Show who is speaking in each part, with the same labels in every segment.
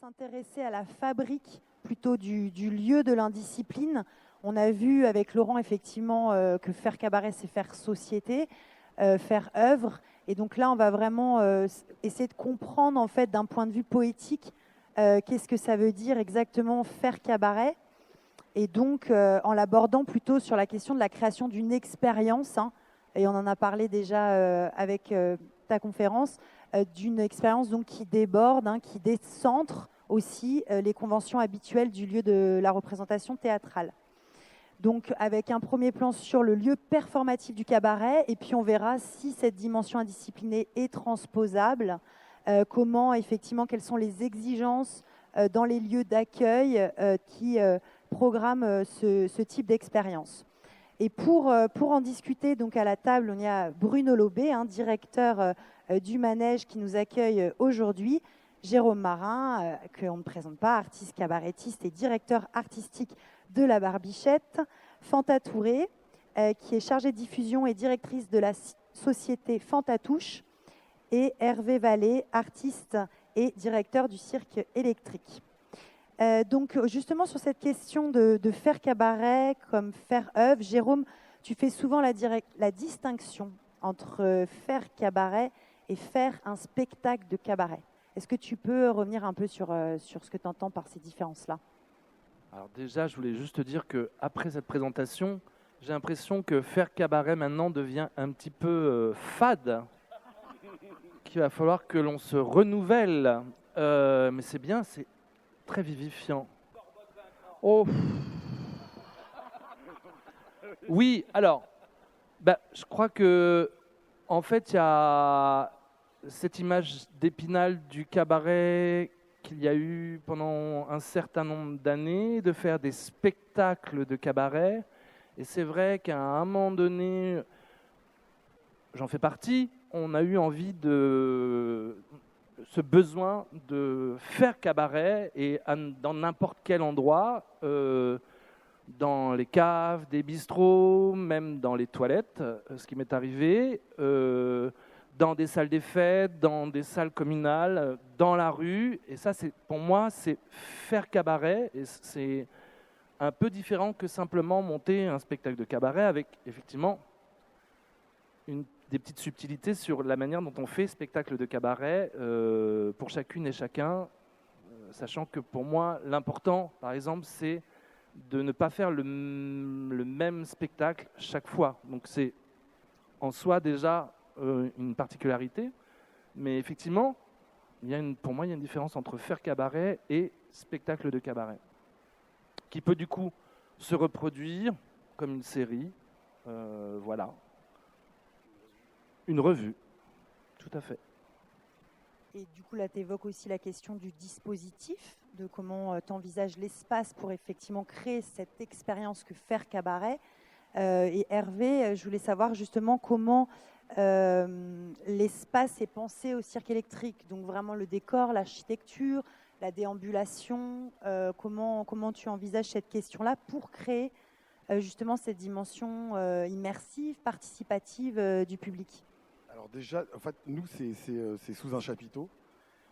Speaker 1: S'intéresser à la fabrique plutôt du lieu de l'indiscipline. On a vu avec Laurent effectivement que faire cabaret, c'est faire société, faire œuvre. Et donc là, on va vraiment essayer de comprendre en fait d'un point de vue poétique qu'est-ce que ça veut dire exactement faire cabaret. Et donc en l'abordant plutôt sur la question de la création d'une expérience, hein, et on en a parlé déjà avec ta conférence, d'une expérience donc qui déborde, hein, qui décentre aussi les conventions habituelles du lieu de la représentation théâtrale. Donc avec un premier plan sur le lieu performatif du cabaret, et puis on verra si cette dimension indisciplinée est transposable, comment effectivement, quelles sont les exigences dans les lieux d'accueil qui programment ce type d'expérience. Et pour en discuter, donc à la table, on y a Bruno Lobé, hein, directeur du Manège qui nous accueille aujourd'hui, Jérôme Marin, qu'on ne présente pas, artiste cabarettiste et directeur artistique de la Barbichette, Fanta Touré, qui est chargée de diffusion et directrice de la société Fantatouche, et Hervé Vallée, artiste et directeur du Cirque électrique. Donc justement sur cette question de faire cabaret comme faire œuvre, Jérôme, tu fais souvent la distinction entre faire cabaret et faire un spectacle de cabaret. Est-ce que tu peux revenir un peu sur ce que tu entends par ces différences-là?
Speaker 2: Alors déjà, je voulais juste te dire qu'après cette présentation, j'ai l'impression que faire cabaret maintenant devient un petit peu fade, qu'il va falloir que l'on se renouvelle. Mais c'est bien, c'est très vivifiant. Oh. Oui, alors, je crois que en fait, il y a cette image d'Épinal du cabaret qu'il y a eu pendant un certain nombre d'années, de faire des spectacles de cabaret. Et c'est vrai qu'à un moment donné, j'en fais partie, on a eu envie de ce besoin de faire cabaret et dans n'importe quel endroit, dans les caves, des bistrots, même dans les toilettes, ce qui m'est arrivé, dans des salles des fêtes, dans des salles communales, dans la rue. Et ça, pour moi, c'est faire cabaret. Et c'est un peu différent que simplement monter un spectacle de cabaret avec effectivement des petites subtilités sur la manière dont on fait spectacle de cabaret pour chacune et chacun, sachant que pour moi, l'important, par exemple, c'est de ne pas faire le même spectacle chaque fois. Donc c'est en soi déjà une particularité, mais effectivement, pour moi, il y a une différence entre faire cabaret et spectacle de cabaret, qui peut du coup se reproduire comme une série, voilà. Une revue, tout à fait.
Speaker 1: Et du coup, là, tu évoques aussi la question du dispositif, de comment tu envisages l'espace pour effectivement créer cette expérience que faire cabaret. Et Hervé, je voulais savoir justement comment l'espace est pensé au cirque électrique. Donc vraiment le décor, l'architecture, la déambulation. Comment tu envisages cette question-là pour créer justement cette dimension immersive, participative du public?
Speaker 3: Alors déjà, en fait, nous, c'est sous un chapiteau.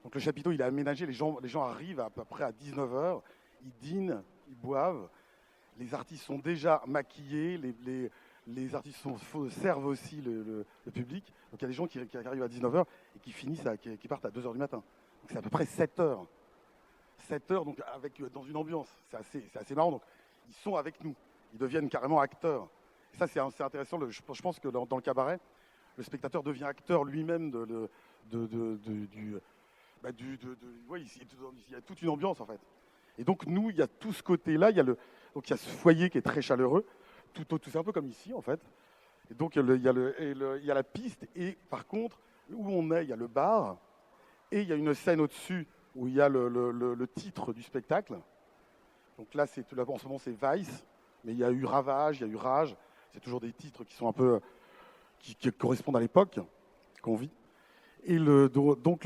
Speaker 3: Donc le chapiteau, il est aménagé, les gens arrivent à peu près à 19h, ils dînent, ils boivent. Les artistes sont déjà maquillés, les artistes servent aussi le public. Donc il y a des gens qui arrivent à 19h et qui finissent, qui partent à 2h du matin. Donc c'est à peu près 7 heures. 7 heures donc dans une ambiance. C'est assez marrant. Donc ils sont avec nous. Ils deviennent carrément acteurs. Et ça, c'est intéressant. Je pense que dans le cabaret, le spectateur devient acteur lui-même il y a toute une ambiance en fait. Et donc nous, il y a tout ce côté-là, donc il y a ce foyer qui est très chaleureux, c'est un peu comme ici en fait. Et donc il y a la piste et par contre, où on est, il y a le bar et il y a une scène au-dessus où il y a le titre du spectacle. Donc là, en ce moment c'est Vice, mais il y a eu Ravage, il y a eu Rage, c'est toujours des titres qui sont un peu qui correspondent à l'époque qu'on vit. Et donc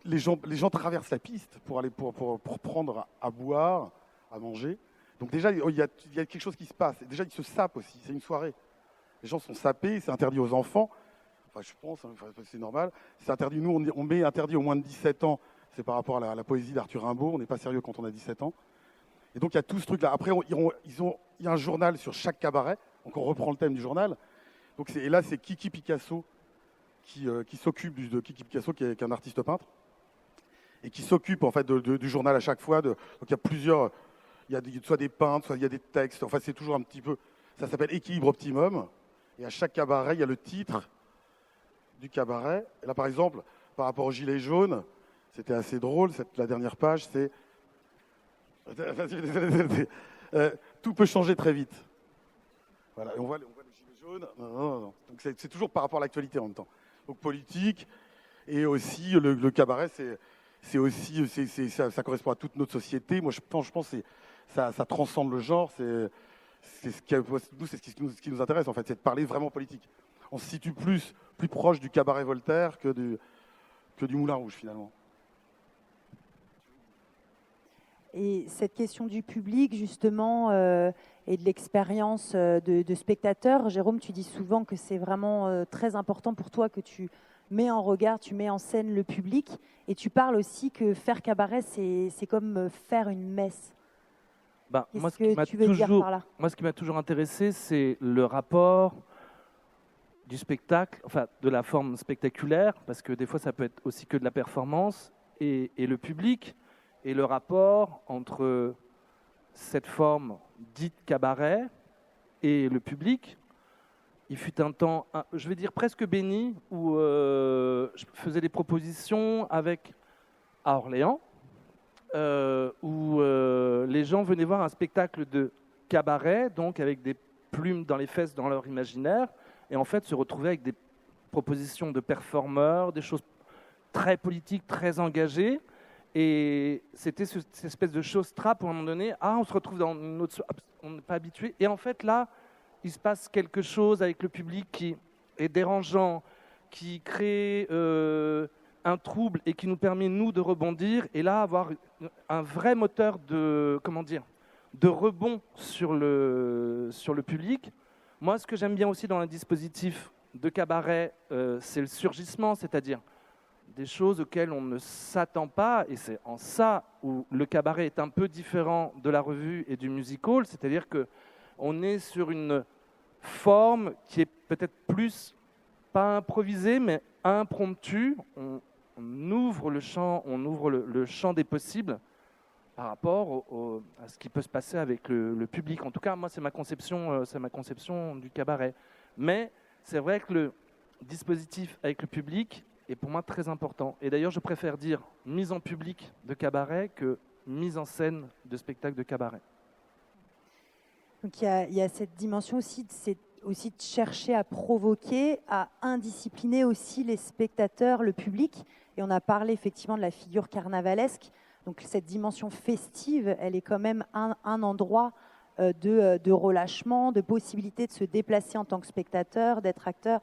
Speaker 3: les gens traversent la piste pour aller pour prendre à boire, à manger. Donc déjà, il y a quelque chose qui se passe. Et déjà, ils se sapent aussi. C'est une soirée. Les gens sont sapés. C'est interdit aux enfants. Enfin, je pense, hein, c'est normal. C'est interdit. Nous, on met interdit aux moins de 17 ans. c'est par rapport à la poésie d'Arthur Rimbaud. On n'est pas sérieux quand on a 17 ans. Et donc il y a tout ce truc-là. Après, il y a un journal sur chaque cabaret. Donc on reprend le thème du journal. Donc et là, c'est Kiki Picasso qui s'occupe de Kiki Picasso, qui est un artiste peintre, et qui s'occupe en fait du journal à chaque fois. Donc il y a plusieurs, soit des peintres, soit il y a des textes. Enfin, c'est toujours un petit peu. Ça s'appelle Équilibre Optimum. Et à chaque cabaret, il y a le titre du cabaret. Et là, par exemple, par rapport aux Gilets jaunes, c'était assez drôle. La dernière page, c'est tout peut changer très vite. Voilà, et on voit les Gilets jaunes. Non. Donc c'est toujours par rapport à l'actualité en même temps. Donc politique et aussi le cabaret, c'est aussi ça correspond à toute notre société. Moi, je pense que ça transcende le genre. C'est ce qui nous intéresse en fait, c'est de parler vraiment politique. On se situe plus proche du cabaret Voltaire que du Moulin Rouge finalement.
Speaker 1: Et cette question du public, justement, et de l'expérience de spectateur, Jérôme, tu dis souvent que c'est vraiment très important pour toi que tu mets en regard, tu mets en scène le public, et tu parles aussi que faire cabaret, c'est comme faire une messe.
Speaker 2: Moi,
Speaker 1: Qu'est-ce que tu veux dire par là?
Speaker 2: Moi, ce qui m'a toujours intéressé, c'est le rapport du spectacle, enfin de la forme spectaculaire, parce que des fois, ça peut être aussi que de la performance, et le public. Et le rapport entre cette forme dite cabaret et le public, il fut un temps, je vais dire presque béni, où je faisais des propositions à Orléans, où les gens venaient voir un spectacle de cabaret, donc avec des plumes dans les fesses dans leur imaginaire, et en fait se retrouvaient avec des propositions de performeurs, des choses très politiques, très engagées. Et c'était cette espèce de chose trappe où à un moment donné, on se retrouve dans une autre... On n'est pas habitué. Et en fait, là, il se passe quelque chose avec le public qui est dérangeant, qui crée un trouble et qui nous permet, nous, de rebondir. Et là, avoir un vrai moteur de rebond sur le public. Moi, ce que j'aime bien aussi dans un dispositif de cabaret, c'est le surgissement, c'est-à-dire des choses auxquelles on ne s'attend pas, et c'est en ça où le cabaret est un peu différent de la revue et du music-hall, c'est-à-dire qu'on est sur une forme qui est peut-être plus, pas improvisée, mais impromptue. On ouvre le champ, le champ des possibles par rapport à ce qui peut se passer avec le public. En tout cas, moi, c'est ma conception du cabaret. Mais c'est vrai que le dispositif avec le public est pour moi très important. Et d'ailleurs, je préfère dire mise en public de cabaret que mise en scène de spectacle de cabaret.
Speaker 1: Donc il y a cette dimension aussi, c'est aussi de chercher à provoquer, à indiscipliner aussi les spectateurs, le public. Et on a parlé effectivement de la figure carnavalesque. Donc cette dimension festive, elle est quand même un endroit de relâchement, de possibilité de se déplacer en tant que spectateur, d'être acteur.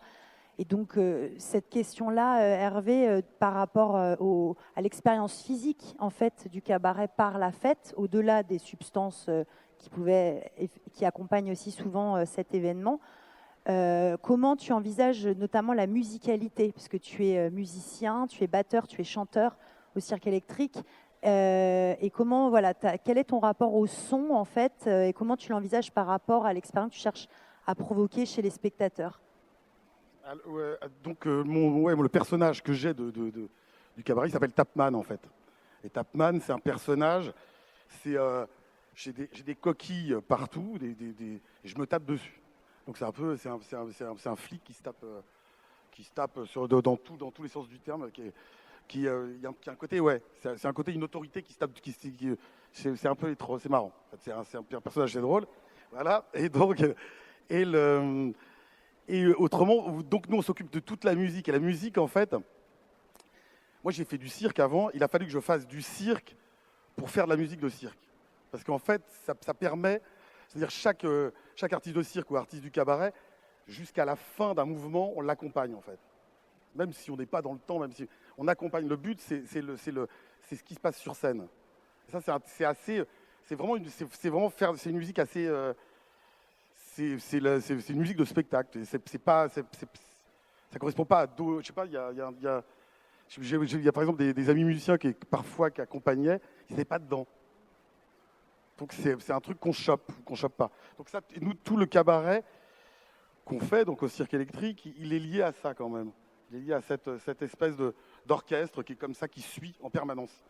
Speaker 1: Et donc, cette question-là, Hervé, par rapport à l'expérience physique en fait, du cabaret par la fête, au-delà des substances qui accompagnent aussi souvent cet événement, comment tu envisages notamment la musicalité? Parce que tu es musicien, tu es batteur, tu es chanteur au Cirque électrique. Et comment, voilà, quel est ton rapport au son, en fait, et comment tu l'envisages par rapport à l'expérience que tu cherches à provoquer chez les spectateurs?
Speaker 3: Donc, le personnage que j'ai du cabaret, il s'appelle Tapman, en fait. Et Tapman, c'est un personnage, j'ai des coquilles partout, et je me tape dessus. Donc, c'est un flic qui se tape dans tous les sens du terme, qui a un côté, c'est un côté, une autorité qui se tape, c'est un peu étrange, c'est marrant. C'est un personnage, c'est drôle. Voilà, et donc, et autrement, donc nous on s'occupe de toute la musique. Et la musique, en fait, moi j'ai fait du cirque avant, il a fallu que je fasse du cirque pour faire de la musique de cirque. Parce qu'en fait, ça permet, c'est-à-dire chaque artiste de cirque ou artiste du cabaret, jusqu'à la fin d'un mouvement, on l'accompagne en fait. Même si on n'est pas dans le temps, même si on accompagne. Le but, c'est ce qui se passe sur scène. Et ça, c'est vraiment une musique assez... c'est une musique de spectacle. Ça correspond pas à je sais pas, je Il y a par exemple des amis musiciens qui accompagnaient, ils n'étaient pas dedans. Donc c'est un truc qu'on chope pas. Donc ça, nous, tout le cabaret qu'on fait, donc au Cirque Électrique, il est lié à ça quand même. Il est lié à cette espèce d'orchestre qui est comme ça, qui suit en permanence.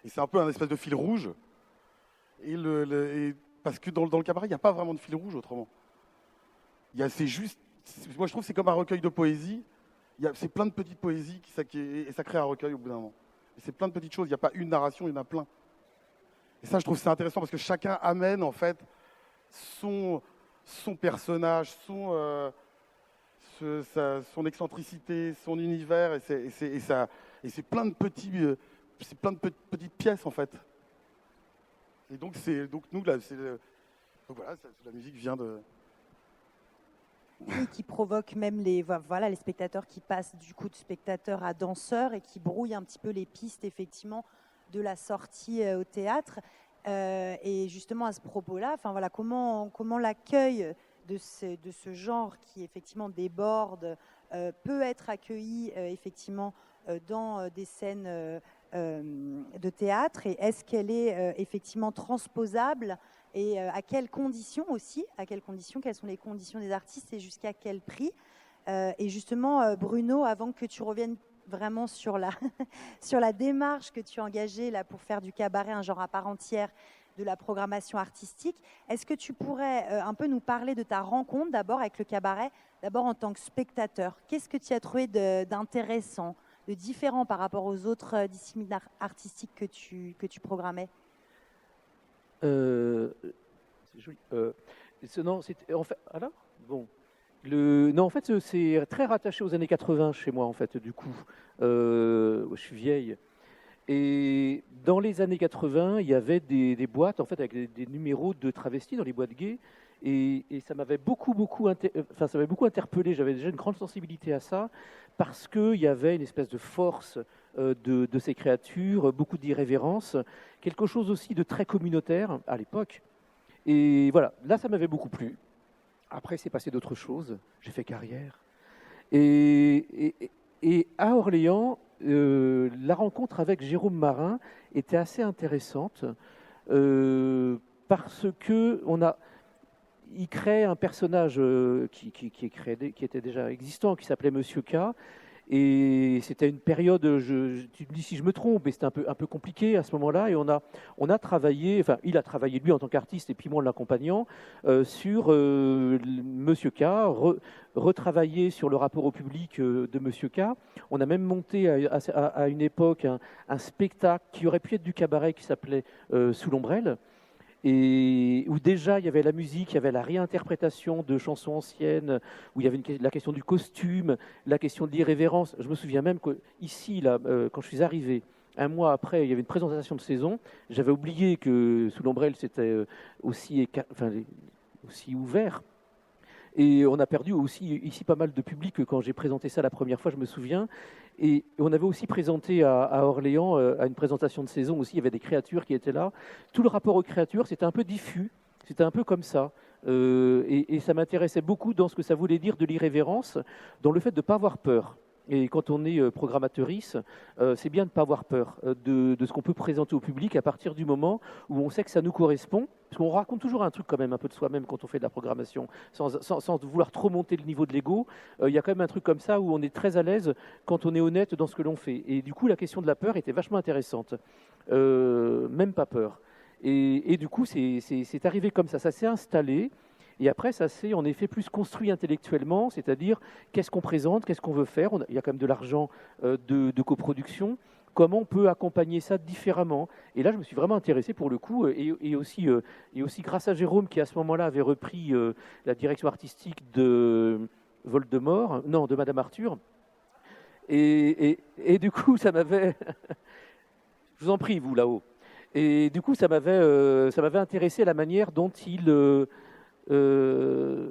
Speaker 3: Et c'est un peu un espèce de fil rouge. Parce que dans le cabaret, il n'y a pas vraiment de fil rouge autrement. C'est juste, moi je trouve que c'est comme un recueil de poésie. C'est plein de petites poésies et ça crée un recueil au bout d'un moment. Et c'est plein de petites choses, il n'y a pas une narration, il y en a plein. Et ça, je trouve que c'est intéressant parce que chacun amène en fait son personnage, son excentricité, son univers, et c'est plein de petites pièces en fait. Et donc nous là, donc voilà, la musique vient de.
Speaker 1: Oui, qui provoque même les spectateurs qui passent du coup de spectateurs à danseurs et qui brouillent un petit peu les pistes effectivement de la sortie au théâtre. Et justement à ce propos-là, comment l'accueil de ce genre qui effectivement déborde peut être accueilli effectivement dans des scènes de théâtre, et est-ce qu'elle est effectivement transposable, et à quelles conditions aussi, quelles sont les conditions des artistes et jusqu'à quel prix. Et justement, Bruno, avant que tu reviennes vraiment sur la démarche que tu as engagée là, pour faire du cabaret un genre à part entière de la programmation artistique, est-ce que tu pourrais un peu nous parler de ta rencontre d'abord avec le cabaret, d'abord en tant que spectateur? Qu'est-ce que tu as trouvé d'intéressant, de différent par rapport aux autres disciplines artistiques que tu programmais?
Speaker 4: C'est joli. Non, en fait, alors bon. Non, en fait, c'est très rattaché aux années 80 chez moi, en fait, du coup. Je suis vieille. Et dans les années 80, il y avait des boîtes, en fait, avec des numéros de travestis dans les boîtes gays. Et ça m'avait beaucoup interpellé. J'avais déjà une grande sensibilité à ça, parce qu'il y avait une espèce de force de ces créatures, beaucoup d'irrévérence, quelque chose aussi de très communautaire à l'époque. Et voilà, là, ça m'avait beaucoup plu. Après, c'est passé d'autres choses. J'ai fait carrière. Et à Orléans, la rencontre avec Jérôme Marin était assez intéressante parce que il crée un personnage qui était déjà existant, qui s'appelait Monsieur K. Et c'était une période, tu me dis si je me trompe, mais c'était un peu compliqué à ce moment-là. Et on a travaillé, enfin, il a travaillé lui en tant qu'artiste, et puis moi en l'accompagnant, sur Monsieur K, retravaillé sur le rapport au public de Monsieur K. On a même monté à une époque un spectacle qui aurait pu être du cabaret qui s'appelait Sous l'ombrelle. Et où déjà il y avait la musique, il y avait la réinterprétation de chansons anciennes, où il y avait la question du costume, la question de l'irrévérence. Je me souviens même qu'ici, là, quand je suis arrivé, un mois après, il y avait une présentation de saison. J'avais oublié que Sous l'ombrelle, c'était aussi ouvert. Et on a perdu aussi ici pas mal de public quand j'ai présenté ça la première fois, je me souviens. Et on avait aussi présenté à Orléans, à une présentation de saison aussi, il y avait des créatures qui étaient là. Tout le rapport aux créatures, c'était un peu diffus, c'était un peu comme ça. Et ça m'intéressait beaucoup dans ce que ça voulait dire de l'irrévérence, dans le fait de ne pas avoir peur. Et quand on est programmatrice, c'est bien de ne pas avoir peur de ce qu'on peut présenter au public à partir du moment où on sait que ça nous correspond. Parce qu'on raconte toujours un truc quand même un peu de soi-même quand on fait de la programmation, sans vouloir trop monter le niveau de l'ego. Il y a quand même un truc comme ça où on est très à l'aise quand on est honnête dans ce que l'on fait. Et du coup, la question de la peur était vachement intéressante. Même pas peur. Et du coup, c'est arrivé comme ça s'est installé. Et après, ça s'est en effet plus construit intellectuellement, c'est-à-dire qu'est-ce qu'on présente, qu'est-ce qu'on veut faire. Il y a quand même de l'argent de coproduction. Comment on peut accompagner ça différemment? Et là, je me suis vraiment intéressé pour le coup, et aussi grâce à Jérôme qui à ce moment-là avait repris la direction artistique de Voldemort, non, de Madame Arthur. Et du coup, ça m'avait... Je vous en prie, vous là-haut. Et du coup, ça m'avait intéressé la manière dont il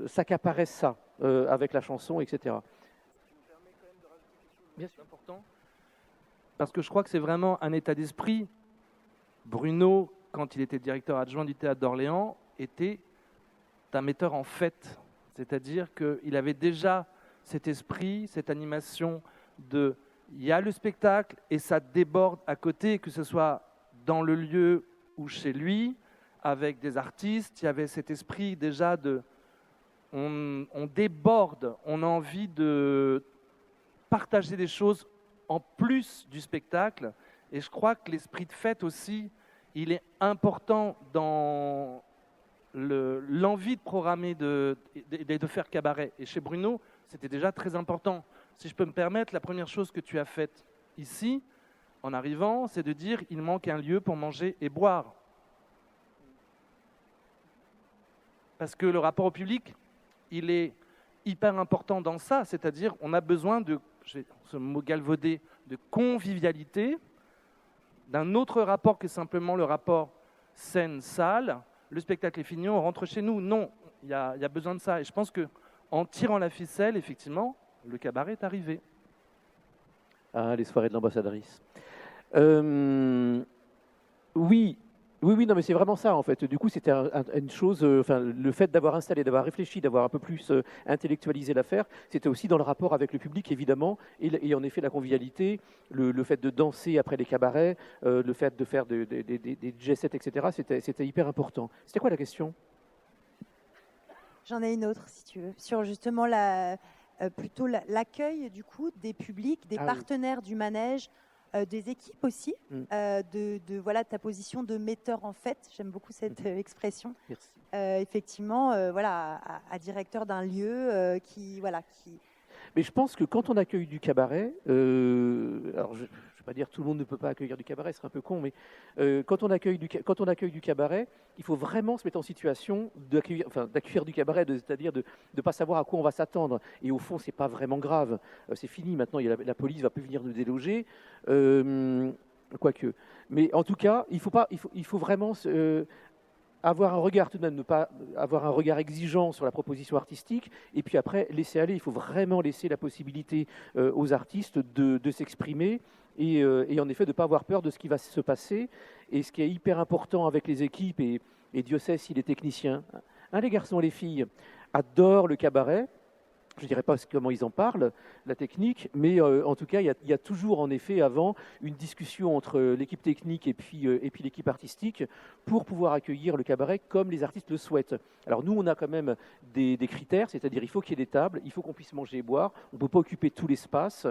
Speaker 4: s'accaparait ça avec la chanson, etc.
Speaker 2: Bien sûr. Important. Parce que je crois que c'est vraiment un état d'esprit. Bruno, quand il était directeur adjoint du théâtre d'Orléans, était un metteur en fête. C'est-à-dire qu'il avait déjà cet esprit, cette animation de il y a le spectacle et ça déborde à côté, que ce soit dans le lieu ou chez lui, avec des artistes. Il y avait cet esprit déjà de... On déborde, on a envie de partager des choses en plus du spectacle. Et je crois que l'esprit de fête aussi, il est important dans l'envie de programmer, de faire cabaret. Et chez Bruno, c'était déjà très important. Si je peux me permettre, la première chose que tu as faite ici, en arrivant, c'est de dire il manque un lieu pour manger et boire. Parce que le rapport au public, il est hyper important dans ça, c'est-à-dire on a besoin de, ce mot galvaudé, de convivialité, d'un autre rapport que simplement le rapport scène-salle. Le spectacle est fini, on rentre chez nous. Non, il y a besoin de ça. Et je pense qu'en tirant la ficelle, effectivement, le cabaret est arrivé.
Speaker 4: Ah, les soirées de l'ambassadrice. Oui, non, mais c'est vraiment ça en fait. Du coup, c'était une chose, le fait d'avoir installé, d'avoir réfléchi, d'avoir un peu plus intellectualisé l'affaire, c'était aussi dans le rapport avec le public évidemment, et en effet la convivialité, le fait de danser après les cabarets, le fait de faire des jet-sets, etc. C'était hyper important. C'était quoi la question?
Speaker 1: J'en ai une autre, si tu veux, sur justement plutôt l'accueil du coup des publics, des partenaires du manège, des équipes aussi, de ta position de metteur en fête. J'aime beaucoup cette expression.
Speaker 4: Merci.
Speaker 1: Effectivement, à directeur d'un lieu qui.
Speaker 4: Mais je pense que quand on accueille du cabaret, alors je ne vais pas dire tout le monde ne peut pas accueillir du cabaret, ce serait un peu con, mais quand on accueille du cabaret, il faut vraiment se mettre en situation d'accueillir du cabaret, c'est-à-dire de ne pas savoir à quoi on va s'attendre. Et au fond, c'est pas vraiment grave. C'est fini maintenant, la police va plus venir nous déloger, quoique. Mais en tout cas, il faut vraiment avoir un regard tout de même, ne pas avoir un regard exigeant sur la proposition artistique, et puis après laisser aller. Il faut vraiment laisser la possibilité aux artistes de s'exprimer et en effet de ne pas avoir peur de ce qui va se passer. Et ce qui est hyper important avec les équipes, et Dieu sait si les techniciens, les garçons et les filles adorent le cabaret. Je ne dirais pas comment ils en parlent, la technique, mais en tout cas, il y a toujours en effet avant une discussion entre l'équipe technique et puis l'équipe artistique pour pouvoir accueillir le cabaret comme les artistes le souhaitent. Alors nous, on a quand même des critères, c'est-à-dire il faut qu'il y ait des tables, il faut qu'on puisse manger et boire, on ne peut pas occuper tout l'espace.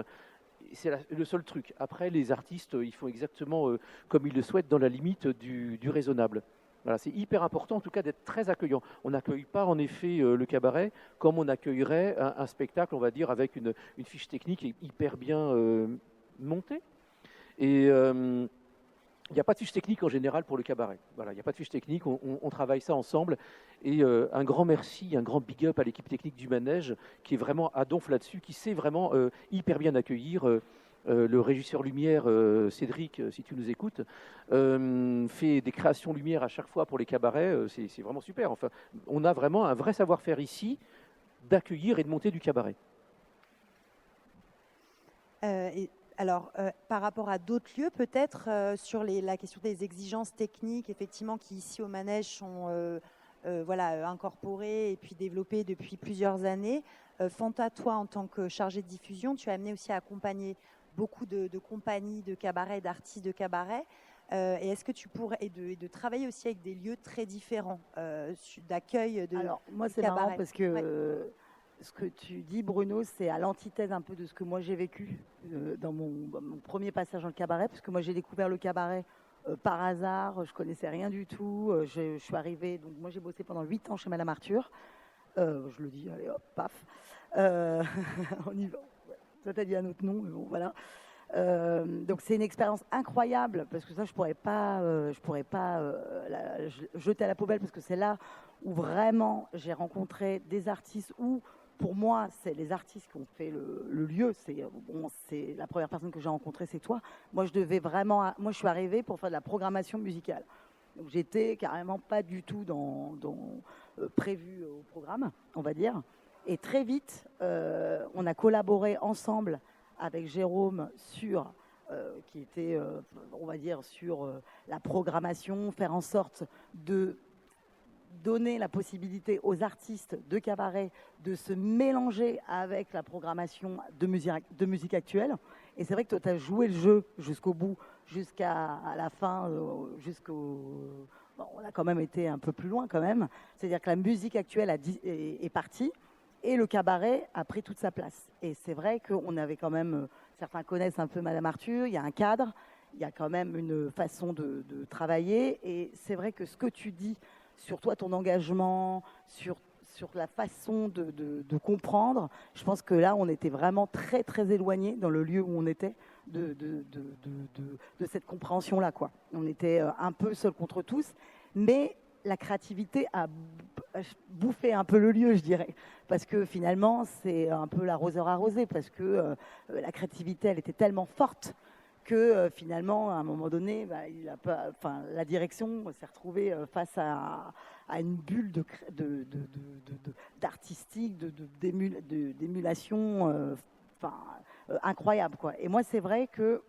Speaker 4: C'est le seul truc. Après, les artistes, ils font exactement comme ils le souhaitent dans la limite du raisonnable. Voilà, c'est hyper important en tout cas d'être très accueillant. On n'accueille pas en effet le cabaret comme on accueillerait un spectacle, on va dire, avec une fiche technique hyper bien montée. Et il n'y a pas de fiche technique en général pour le cabaret. Voilà, il n'y a pas de fiche technique, on travaille ça ensemble. Et un grand merci, un grand big up à l'équipe technique du manège qui est vraiment à donf là-dessus, qui sait vraiment hyper bien accueillir. Le régisseur lumière, Cédric, si tu nous écoutes, fait des créations lumière à chaque fois pour les cabarets. C'est vraiment super. Enfin, on a vraiment un vrai savoir-faire ici d'accueillir et de monter du cabaret.
Speaker 1: Par rapport à d'autres lieux, peut-être sur la question des exigences techniques, effectivement, qui ici au manège sont incorporées et puis développées depuis plusieurs années. Fanta, toi, en tant que chargé de diffusion, tu as amené aussi à accompagner beaucoup de compagnies de cabaret, d'artistes de cabaret. Et est-ce que tu pourrais de travailler aussi avec des lieux très différents d'accueil de
Speaker 5: Alors moi c'est
Speaker 1: cabaret.
Speaker 5: marrant parce que ce que tu dis Bruno, c'est à l'antithèse un peu de ce que moi j'ai vécu dans mon premier passage dans le cabaret, parce que moi j'ai découvert le cabaret par hasard, je connaissais rien du tout, je suis arrivée, donc moi j'ai bossé pendant 8 ans chez Madame Arthur, je le dis, allez hop, paf, on y va. Toi, tu as dit un autre nom, mais bon, voilà. Donc, c'est une expérience incroyable, parce que ça, je pourrais pas jeter à la poubelle, parce que c'est là où vraiment j'ai rencontré des artistes où, pour moi, c'est les artistes qui ont fait le lieu. C'est la première personne que j'ai rencontrée, c'est toi. Moi, je suis arrivée pour faire de la programmation musicale. Donc, j'étais carrément pas du tout dans prévu au programme, on va dire. Et très vite, on a collaboré ensemble avec Jérôme qui était, on va dire, sur la programmation, faire en sorte de donner la possibilité aux artistes de cabaret de se mélanger avec la programmation de musique actuelle. Et c'est vrai que toi, tu as joué le jeu jusqu'au bout, jusqu'à la fin, Bon, on a quand même été un peu plus loin quand même. C'est-à-dire que la musique actuelle est partie et le cabaret a pris toute sa place. Et c'est vrai qu'on avait quand même, certains connaissent un peu Madame Arthur, il y a un cadre, il y a quand même une façon de travailler. Et c'est vrai que ce que tu dis sur toi, ton engagement, sur la façon de comprendre, je pense que là, on était vraiment très, très éloignés dans le lieu où on était de cette compréhension-là, quoi. On était un peu seuls contre tous, mais la créativité a bouffé un peu le lieu, je dirais, parce que finalement, c'est un peu l'arroseur arrosé, parce que la créativité, elle était tellement forte que finalement, à un moment donné, bah, la direction s'est retrouvée face à une bulle d'artistique, d'émulation incroyable, quoi. Et moi, c'est vrai que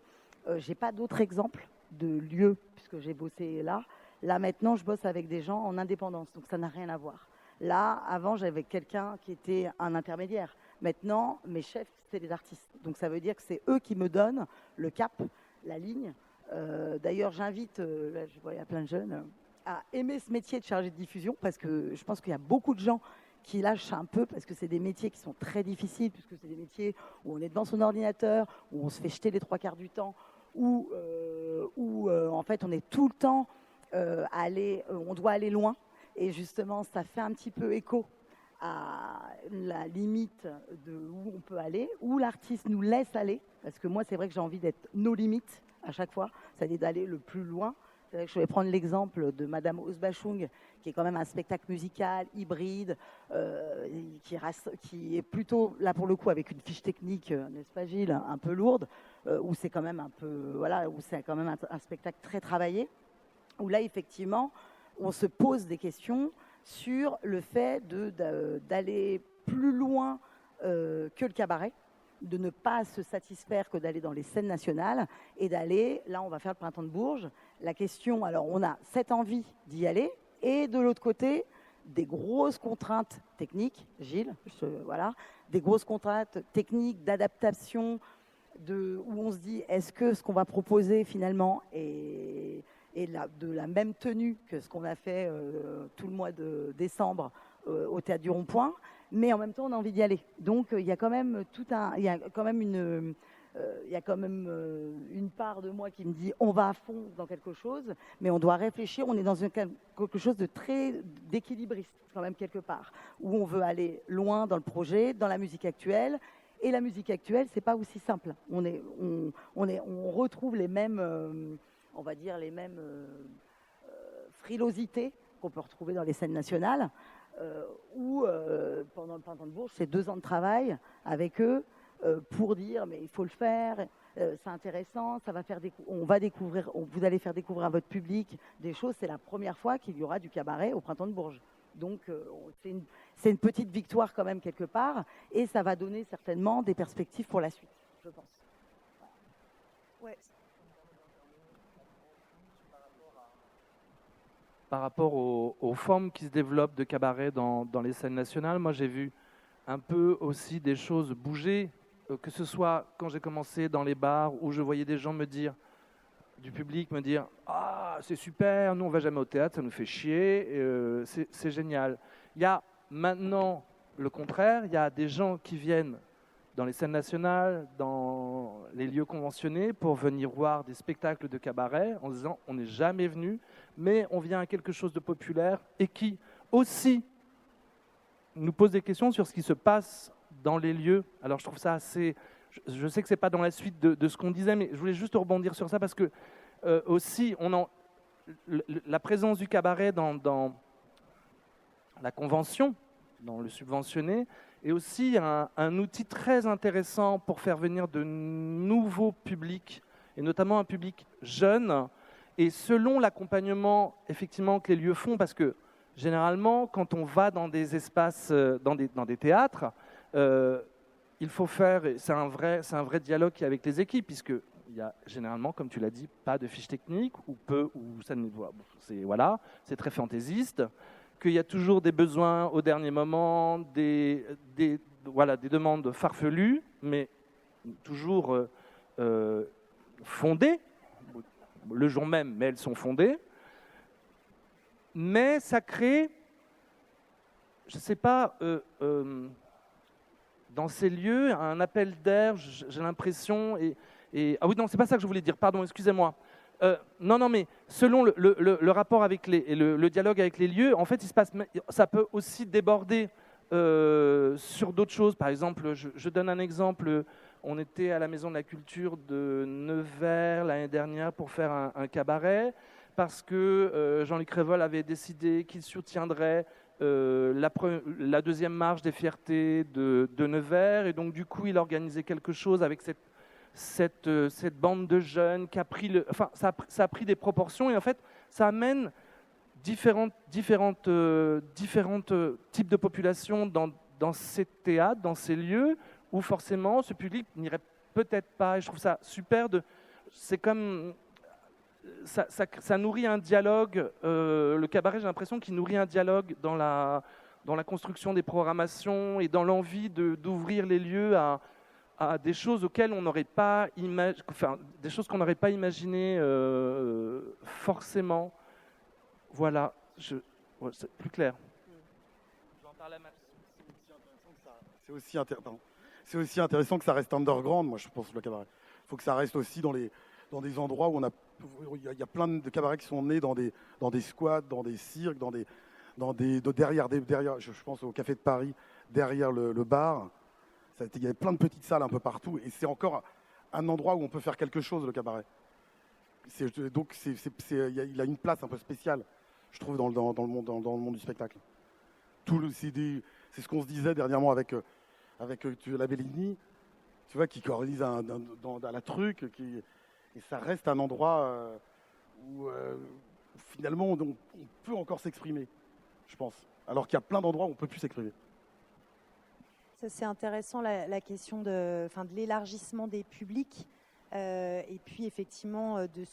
Speaker 5: j'ai pas d'autres exemples de lieux, puisque j'ai bossé là. Là, maintenant, je bosse avec des gens en indépendance, donc ça n'a rien à voir. Là, avant, j'avais quelqu'un qui était un intermédiaire. Maintenant, mes chefs, c'est les artistes. Donc ça veut dire que c'est eux qui me donnent le cap, la ligne. D'ailleurs, j'invite, là, je vois, il y a plein de jeunes, à aimer ce métier de chargé de diffusion, parce que je pense qu'il y a beaucoup de gens qui lâchent un peu, parce que c'est des métiers qui sont très difficiles, puisque c'est des métiers où on est devant son ordinateur, où on se fait jeter les 3 quarts du temps, où en fait, on est tout le temps on doit aller loin. Et justement, ça fait un petit peu écho à la limite de où on peut aller, où l'artiste nous laisse aller, parce que moi, c'est vrai que j'ai envie d'être nos limites à chaque fois, c'est-à-dire d'aller le plus loin. Je vais prendre l'exemple de Madame Osbachung, qui est quand même un spectacle musical hybride, qui est plutôt, là pour le coup, avec une fiche technique, n'est-ce pas Gilles, un peu lourde, où c'est quand même un peu, voilà, où c'est quand même un spectacle très travaillé, où là, effectivement, on se pose des questions sur le fait d'aller plus loin que le cabaret, de ne pas se satisfaire que d'aller dans les scènes nationales et d'aller, là on va faire le printemps de Bourges, la question, alors on a cette envie d'y aller et de l'autre côté, des grosses contraintes techniques, Gilles, voilà, des grosses contraintes techniques d'adaptation, où on se dit est-ce que ce qu'on va proposer finalement est de la même tenue que ce qu'on a fait tout le mois de décembre au Théâtre du Rond-Point, mais en même temps on a envie d'y aller. Donc il y a quand même une part de moi qui me dit on va à fond dans quelque chose, mais on doit réfléchir, on est dans quelque chose de très d'équilibriste quand même quelque part, où on veut aller loin dans le projet, dans la musique actuelle. Et la musique actuelle, c'est pas aussi simple. On retrouve les mêmes on va dire les mêmes frilosités qu'on peut retrouver dans les scènes nationales, où pendant le printemps de Bourges, c'est 2 ans de travail avec eux pour dire mais il faut le faire, c'est intéressant, ça va faire on va découvrir, vous allez faire découvrir à votre public des choses. C'est la première fois qu'il y aura du cabaret au printemps de Bourges. Donc c'est une petite victoire quand même quelque part, et ça va donner certainement des perspectives pour la suite, je pense.
Speaker 1: Ouais.
Speaker 2: Par rapport aux formes qui se développent de cabaret dans les scènes nationales, moi j'ai vu un peu aussi des choses bouger, que ce soit quand j'ai commencé dans les bars où je voyais des gens du public me dire « Ah, c'est super, nous on va jamais au théâtre, ça nous fait chier, c'est génial ». Il y a maintenant le contraire, il y a des gens qui viennent dans les scènes nationales, dans les lieux conventionnés, pour venir voir des spectacles de cabaret en se disant on n'est jamais venu, mais on vient à quelque chose de populaire et qui aussi nous pose des questions sur ce qui se passe dans les lieux. Alors je trouve ça assez... Je sais que ce n'est pas dans la suite de ce qu'on disait, mais je voulais juste rebondir sur ça parce que aussi, la présence du cabaret dans la convention, dans le subventionné, est aussi un outil très intéressant pour faire venir de nouveaux publics, et notamment un public jeune, et selon l'accompagnement effectivement que les lieux font, parce que généralement, quand on va dans des espaces, dans des théâtres, il faut faire, c'est un vrai dialogue avec les équipes, puisqu'il y a généralement, comme tu l'as dit, pas de fiche technique, ou peu, ou ça ne c'est très fantaisiste, qu'il y a toujours des besoins au dernier moment, des demandes farfelues, mais toujours fondées, le jour même, mais elles sont fondées. Mais ça crée, je ne sais pas, dans ces lieux, un appel d'air, j'ai l'impression, ah oui, non, c'est pas ça que je voulais dire, pardon, excusez-moi. Non, mais selon le rapport avec le dialogue avec les lieux, en fait, ça peut aussi déborder sur d'autres choses. Par exemple, je donne un exemple. On était à la Maison de la Culture de Nevers l'année dernière pour faire un cabaret parce que Jean-Luc Révol avait décidé qu'il soutiendrait la deuxième marche des fiertés de Nevers. Et donc, du coup, il organisait quelque chose avec cette bande de jeunes qui a pris ça a pris des proportions. Et en fait, ça amène différents types de populations dans ces théâtres, dans ces lieux où forcément ce public n'irait peut-être pas. Et je trouve ça super. C'est comme ça nourrit un dialogue. Le cabaret, j'ai l'impression qu'il nourrit un dialogue dans la construction des programmations et dans l'envie d'ouvrir les lieux à des choses auxquelles on n'aurait pas des choses qu'on n'aurait pas imaginées forcément. Voilà, c'est plus clair.
Speaker 3: C'est aussi intéressant que ça reste underground, moi je pense, le cabaret. Il faut que ça reste aussi dans des endroits où il y a plein de cabarets qui sont nés dans des squats, dans des cirques, derrière, je pense au Café de Paris, derrière le bar. Il y a plein de petites salles un peu partout et c'est encore un endroit où on peut faire quelque chose, le cabaret. Donc il a une place un peu spéciale, je trouve, dans le monde du spectacle. C'est ce qu'on se disait dernièrement avec la Bellini, tu vois, qui organise à la truc, et ça reste un endroit où finalement on peut encore s'exprimer, je pense. Alors qu'il y a plein d'endroits où on ne peut plus s'exprimer.
Speaker 1: Ça, c'est intéressant, la question de l'élargissement des publics et puis effectivement de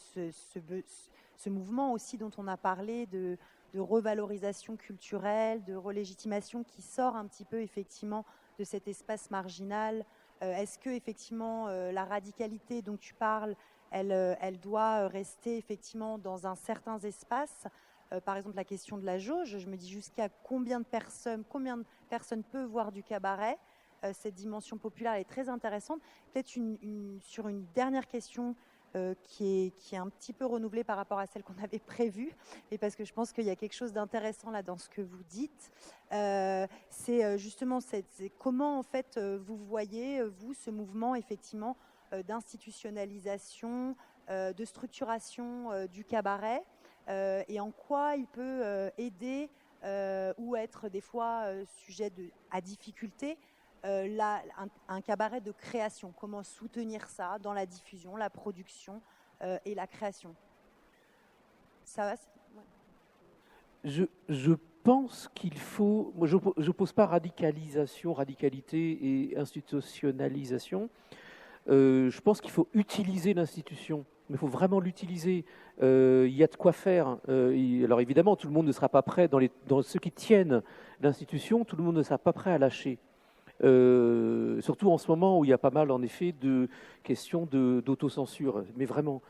Speaker 1: ce mouvement aussi dont on a parlé de revalorisation culturelle, de relégitimation qui sort un petit peu effectivement de cet espace marginal. Est-ce que effectivement la radicalité dont tu parles, elle doit rester effectivement dans un certain espace? Par exemple, la question de la jauge, je me dis jusqu'à combien de personnes peuvent voir du cabaret. Cette dimension populaire est très intéressante. Peut-être sur une dernière question qui est un petit peu renouvelée par rapport à celle qu'on avait prévue, et parce que je pense qu'il y a quelque chose d'intéressant là dans ce que vous dites. C'est justement comment en fait vous voyez, vous, ce mouvement effectivement d'institutionnalisation, de structuration du cabaret, et en quoi il peut aider ou être des fois sujet à difficulté un cabaret de création. Comment soutenir ça dans la diffusion, la production et la création? Ça va? Ouais.
Speaker 4: Je pense qu'il faut... Moi, je n'oppose pas radicalité et institutionnalisation. Je pense qu'il faut utiliser l'institution. Mais il faut vraiment l'utiliser. Il y a de quoi faire. Alors évidemment, tout le monde ne sera pas prêt, dans ceux qui tiennent l'institution, tout le monde ne sera pas prêt à lâcher. Surtout en ce moment où il y a pas mal, en effet, de questions d'autocensure. Mais vraiment.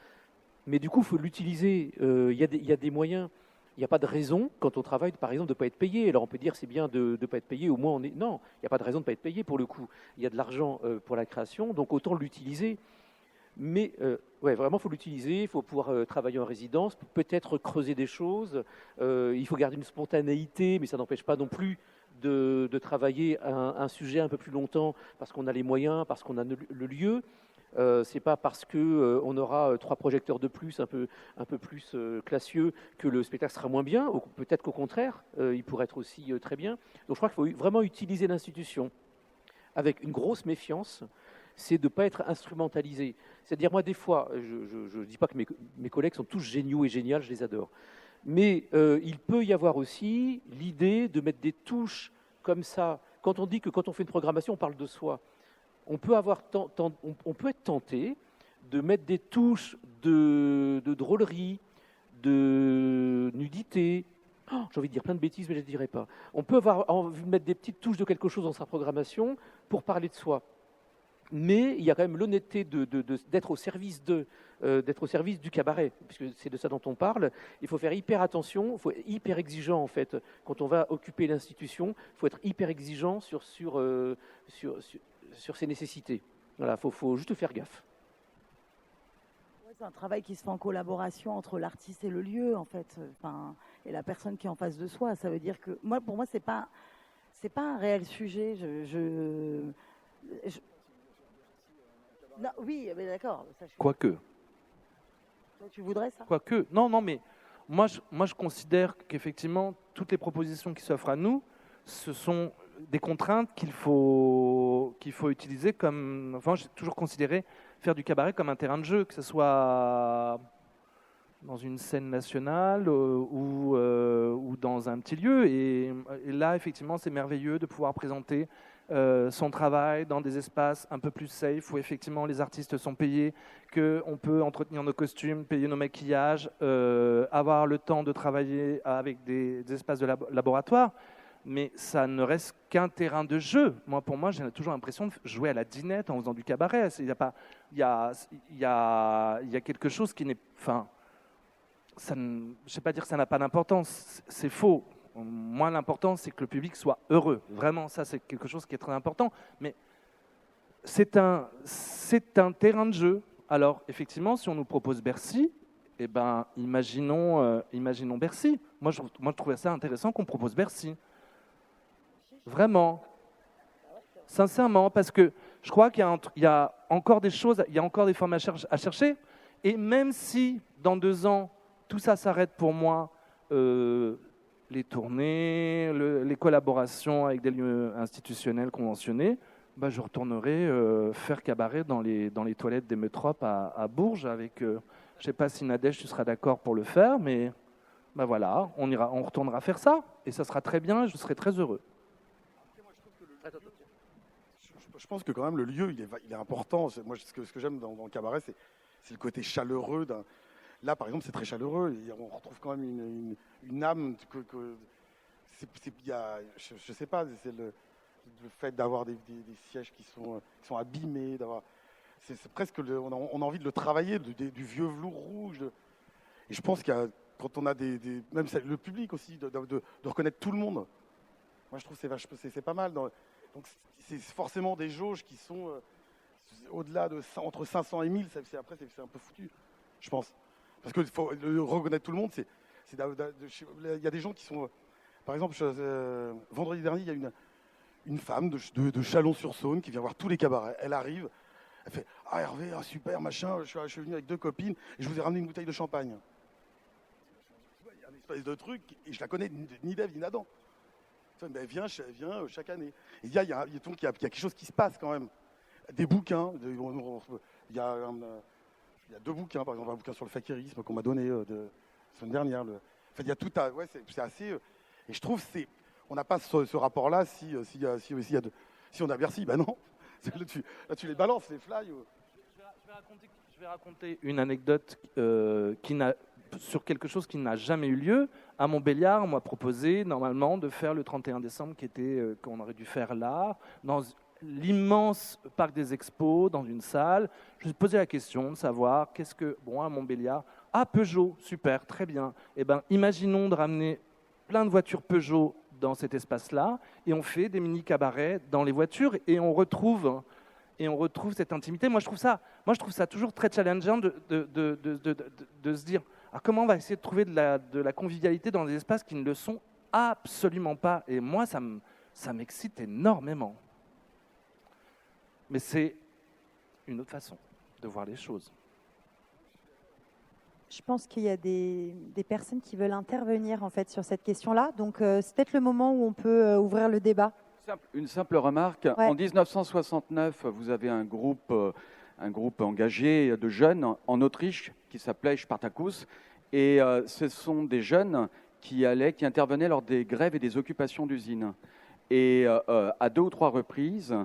Speaker 4: Mais du coup, il faut l'utiliser. Il y a des moyens. Il n'y a pas de raison, quand on travaille, par exemple, de ne pas être payé. Alors on peut dire c'est bien de ne pas être payé, au moins on est... Non, il n'y a pas de raison de ne pas être payé pour le coup. Il y a de l'argent pour la création, donc autant l'utiliser. Mais ouais, vraiment, il faut l'utiliser, il faut pouvoir travailler en résidence, peut-être creuser des choses. Il faut garder une spontanéité, mais ça n'empêche pas non plus de travailler un sujet un peu plus longtemps parce qu'on a les moyens, parce qu'on a le lieu. C'est pas parce que on aura 3 projecteurs de plus, un peu plus classieux, que le spectacle sera moins bien. Ou peut-être qu'au contraire, il pourrait être aussi très bien. Donc je crois qu'il faut vraiment utiliser l'institution avec une grosse méfiance. C'est de ne pas être instrumentalisé. C'est-à-dire, moi, des fois, je ne dis pas que mes collègues sont tous géniaux et géniales, je les adore. Mais il peut y avoir aussi l'idée de mettre des touches comme ça. Quand on dit que quand on fait une programmation, on parle de soi, on peut être tenté de mettre des touches de drôlerie, de nudité. Oh, j'ai envie de dire plein de bêtises, mais je ne les dirai pas. On peut avoir envie de mettre des petites touches de quelque chose dans sa programmation pour parler de soi. mais il y a quand même l'honnêteté d'être au service d'être au service du cabaret, puisque c'est de ça dont on parle. Il faut faire hyper attention, il faut être hyper exigeant en fait. Quand on va occuper l'institution, il faut être hyper exigeant sur ses nécessités. Voilà, faut juste faire gaffe.
Speaker 5: Ouais, c'est un travail qui se fait en collaboration entre l'artiste et le lieu, en fait, enfin, et la personne qui est en face de soi. Ça veut dire que pour moi, c'est pas un réel sujet. Non, oui, mais d'accord. Ça,
Speaker 2: Quoique.
Speaker 5: Toi, tu voudrais ça?
Speaker 2: Quoique. Non, mais moi, je considère qu'effectivement, toutes les propositions qui s'offrent à nous, ce sont des contraintes qu'il faut utiliser comme. Enfin, j'ai toujours considéré faire du cabaret comme un terrain de jeu, que ce soit dans une scène nationale ou dans un petit lieu. Et là, effectivement, c'est merveilleux de pouvoir présenter son travail dans des espaces un peu plus safe, où effectivement les artistes sont payés, qu'on peut entretenir nos costumes, payer nos maquillages, avoir le temps de travailler avec des espaces de laboratoire. Mais ça ne reste qu'un terrain de jeu. Pour moi, j'ai toujours l'impression de jouer à la dinette en faisant du cabaret. Il y a quelque chose qui n'est... Enfin, je ne sais pas dire que ça n'a pas d'importance, c'est faux. Moi, l'important, c'est que le public soit heureux. Vraiment, ça, c'est quelque chose qui est très important. Mais c'est un terrain de jeu. Alors, effectivement, si on nous propose Bercy, eh ben, imaginons Bercy. Moi, je trouvais ça intéressant qu'on propose Bercy. Vraiment. Sincèrement, parce que je crois qu'il y a encore des choses, il y a encore des formes à chercher. Et même si, dans 2 ans, tout ça s'arrête pour moi, les tournées, les collaborations avec des lieux institutionnels conventionnés, bah, je retournerai faire cabaret dans les toilettes des Métropes à Bourges. Avec, je ne sais pas si Nadège, tu seras d'accord pour le faire, mais bah voilà, on retournera faire ça. Et ça sera très bien, je serai très heureux.
Speaker 3: Je pense que quand même le lieu, il est important. Moi, ce que j'aime dans le cabaret, c'est le côté chaleureux. Là, par exemple, c'est très chaleureux. On retrouve quand même une âme. Je sais pas, c'est le fait d'avoir des sièges qui sont abîmés. C'est presque, on a envie de le travailler, du vieux velours rouge. Et je pense quand on a même le public aussi, de reconnaître tout le monde. Moi, je trouve que c'est pas mal. Donc, c'est forcément des jauges qui sont au-delà entre 500 et 1000. Après, c'est un peu foutu, je pense. Parce que faut reconnaître tout le monde. Il y a des gens qui sont... Par exemple, vendredi dernier, il y a une femme de Chalon-sur-Saône qui vient voir tous les cabarets. Elle arrive, elle fait « Ah Hervé, super, machin, je suis venu avec 2 copines et je vous ai ramené une bouteille de champagne. » Il y a un espèce de truc, et je la connais ni d'Ève ni d'Adam. Elle vient chaque année. Et il y a quelque chose qui se passe quand même. Des bouquins. Il y a 2 bouquins, par exemple, un bouquin sur le fakirisme qu'on m'a donné la semaine dernière. Il y a tout à... Ouais, c'est assez... et je trouve on n'a pas ce rapport-là si on a Bercy. Ben non. Là, tu les balances, les fly.
Speaker 2: Je vais raconter une anecdote sur quelque chose qui n'a jamais eu lieu. À Montbéliard, on m'a proposé normalement de faire le 31 décembre, qu'on aurait dû faire là, dans l'immense parc des expos, dans une salle. Je me suis posé la question de savoir à Montbéliard, Peugeot, super, très bien. Eh ben, imaginons de ramener plein de voitures Peugeot dans cet espace-là, et on fait des mini-cabarets dans les voitures, et on retrouve cette intimité. Moi, je trouve ça toujours très challengeant de se dire comment on va essayer de trouver de la convivialité dans des espaces qui ne le sont absolument pas. Et moi, ça m'excite énormément. Mais c'est une autre façon de voir les choses.
Speaker 1: Je pense qu'il y a des personnes qui veulent intervenir en fait sur cette question-là. Donc, c'est peut-être le moment où on peut ouvrir le débat.
Speaker 6: Une simple remarque.
Speaker 1: Ouais.
Speaker 6: En 1969, vous avez un groupe engagé de jeunes en Autriche qui s'appelait Spartacus. Et ce sont des jeunes qui intervenaient lors des grèves et des occupations d'usines. Et à 2 ou 3 reprises,